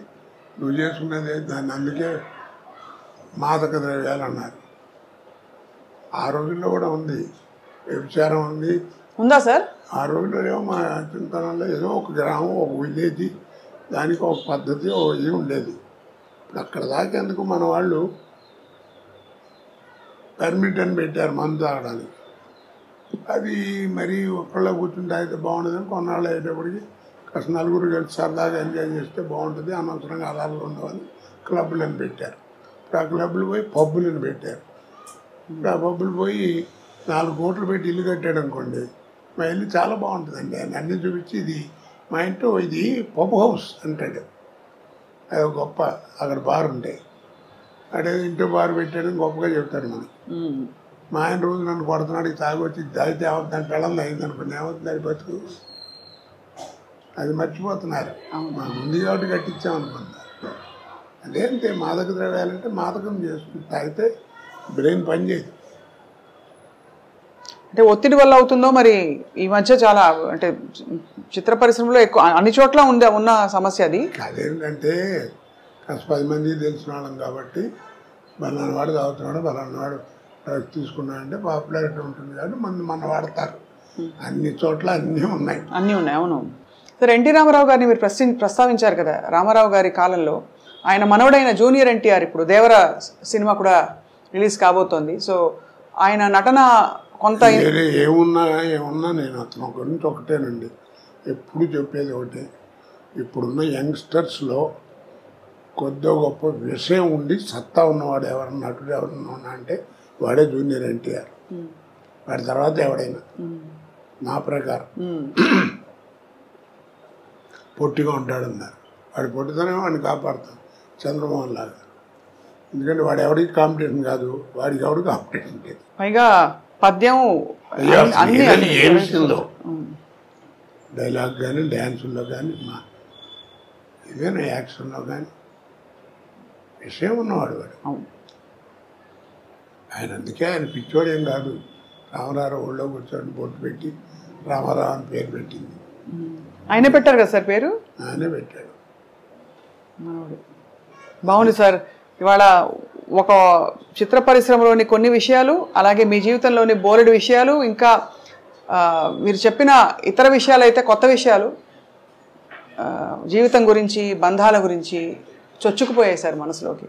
నువ్వు చేసుకునేది దాన్ని, అందుకే మాదక ద్రవ్యాలు అన్నారు. ఆ రోజుల్లో కూడా ఉంది, వ్యభిచారం ఉంది. ఉందా సార్? ఆ రోజుల్లో ఏమో మా చింతనంలో ఏదో ఒక గ్రామం, ఒక విలేజ్, దానికి ఒక పద్ధతి, ఒక ఇది ఉండేది. ఇప్పుడు అక్కడ దాకేందుకు మన వాళ్ళు పర్మిట్ అని పెట్టారు మందు తాగడానికి. అది మరీ ఒక్కళ్ళ కూర్చుంటే అయితే బాగుండదని కొన్నాళ్ళు అయ్యేటప్పటికి కాస్త నలుగురు కలిసి సరదాగా ఎంజాయ్ చేస్తే బాగుంటుంది, అనవసరంగా అలాలు ఉండవని క్లబ్బులను పెట్టారు. ఇప్పుడు ఆ క్లబ్బులు పోయి పబ్బులను పెట్టారు. ఇప్పుడు ఆ పబ్బులు పోయి 4 కోట్లు పెట్టి ఇల్లు కట్టాడు అనుకోండి, మా ఇల్లు చాలా బాగుంటుందండి అని అన్నీ చూపించి, ఇది మా ఇంట్లో ఇది పబ్ హౌస్ అంటాడు. అది గొప్ప, అక్కడ బార్ ఉంటాయి, అదే ఇంట్లో బార్ పెట్టాడని గొప్పగా చెప్తాడు మనం. మా ఆయన రోజు నన్ను కొడుతున్నాడు, తాగి వచ్చి దాయితే దాని పిల్లలు అయింది అనుకోండి, ఏమవుతుంది అది బతుకు, అది మర్చిపోతున్నారు. మనం ఉంది కాబట్టి కట్టించామనుకుంటారు. అదేంటే మాదక ద్రవ్యాలంటే మాదకం చేసుకుని తాగితే బ్రెయిన్ పనిచేయదు. అంటే ఒత్తిడి వల్ల అవుతుందో మరి. ఈ మధ్య చాలా అంటే చిత్ర పరిశ్రమలో ఎక్కువ అన్ని చోట్ల ఉన్న సమస్య అది. అదేంటంటే కాస్త 10 మంది తెలిసిన వాళ్ళం కాబట్టి, బలానా వాడు తాగుతున్నాడు, బలానా వాడు డ్రగ్స్ తీసుకున్నాడంటే పాపులారిటీ ఉంటుంది కాబట్టి మన వాడతారు. అన్ని చోట్ల అన్నీ ఉన్నాయి. అవును సార్. ఎన్టీ రామారావు గారిని మీరు ప్రస్తావించారు కదా. రామారావు గారి కాలంలో ఆయన మనవడైన జూనియర్ ఎన్టీఆర్ ఇప్పుడు దేవర సినిమా కూడా రిలీజ్ కాబోతోంది. సో ఆయన నటన కొంత ఏమున్నా నేను అతను గురించి ఒకటేనండి ఎప్పుడు చెప్పేది ఒకటే, ఇప్పుడున్న యంగ్స్టర్స్లో కొద్దిగా గొప్ప విషయం ఉండి సత్తా ఉన్నవాడు ఎవరన్నా, నటుడు ఎవరన్నా ఉన్నా అంటే వాడే జూనియర్ ఎన్టీఆర్. వాడి తర్వాత ఎవడైనా నా ప్రకారం. పొట్టిగా ఉంటాడన్నారు, వాడి పొట్టితోనే వాడిని కాపాడుతాం చంద్రమోహన్ లాగా. ఎందుకంటే వాడు ఎవరికి కాంపిటీషన్ కాదు, వాడికి ఎవరికి కాంపిటీషన్ లేదు. పైగా పద్యం ఏ విషయంలో డైలాగ్ కానీ, డ్యాన్సుల్లో కానీ, ఏదైనా యాక్షన్లో కానీ విషయం ఉన్నవాడు వాడు. ఆయన అందుకే ఆయన పిచ్చోడు ఏం కాదు. రామారావు ఊళ్ళో కూర్చొని బొట్టు పెట్టి రామారావు అని పేరు పెట్టింది. ఆయనే పెట్టారు కదా సార్ పేరు? ఆయనే పెట్టాడు. బాగుంది సార్. ఇవాళ ఒక చిత్ర పరిశ్రమలోని కొన్ని విషయాలు, అలాగే మీ జీవితంలోని బోలెడు విషయాలు, ఇంకా మీరు చెప్పిన ఇతర విషయాలు అయితే కొత్త విషయాలు, జీవితం గురించి, బంధాల గురించి చొచ్చుకుపోయాయి సార్ మనసులోకి.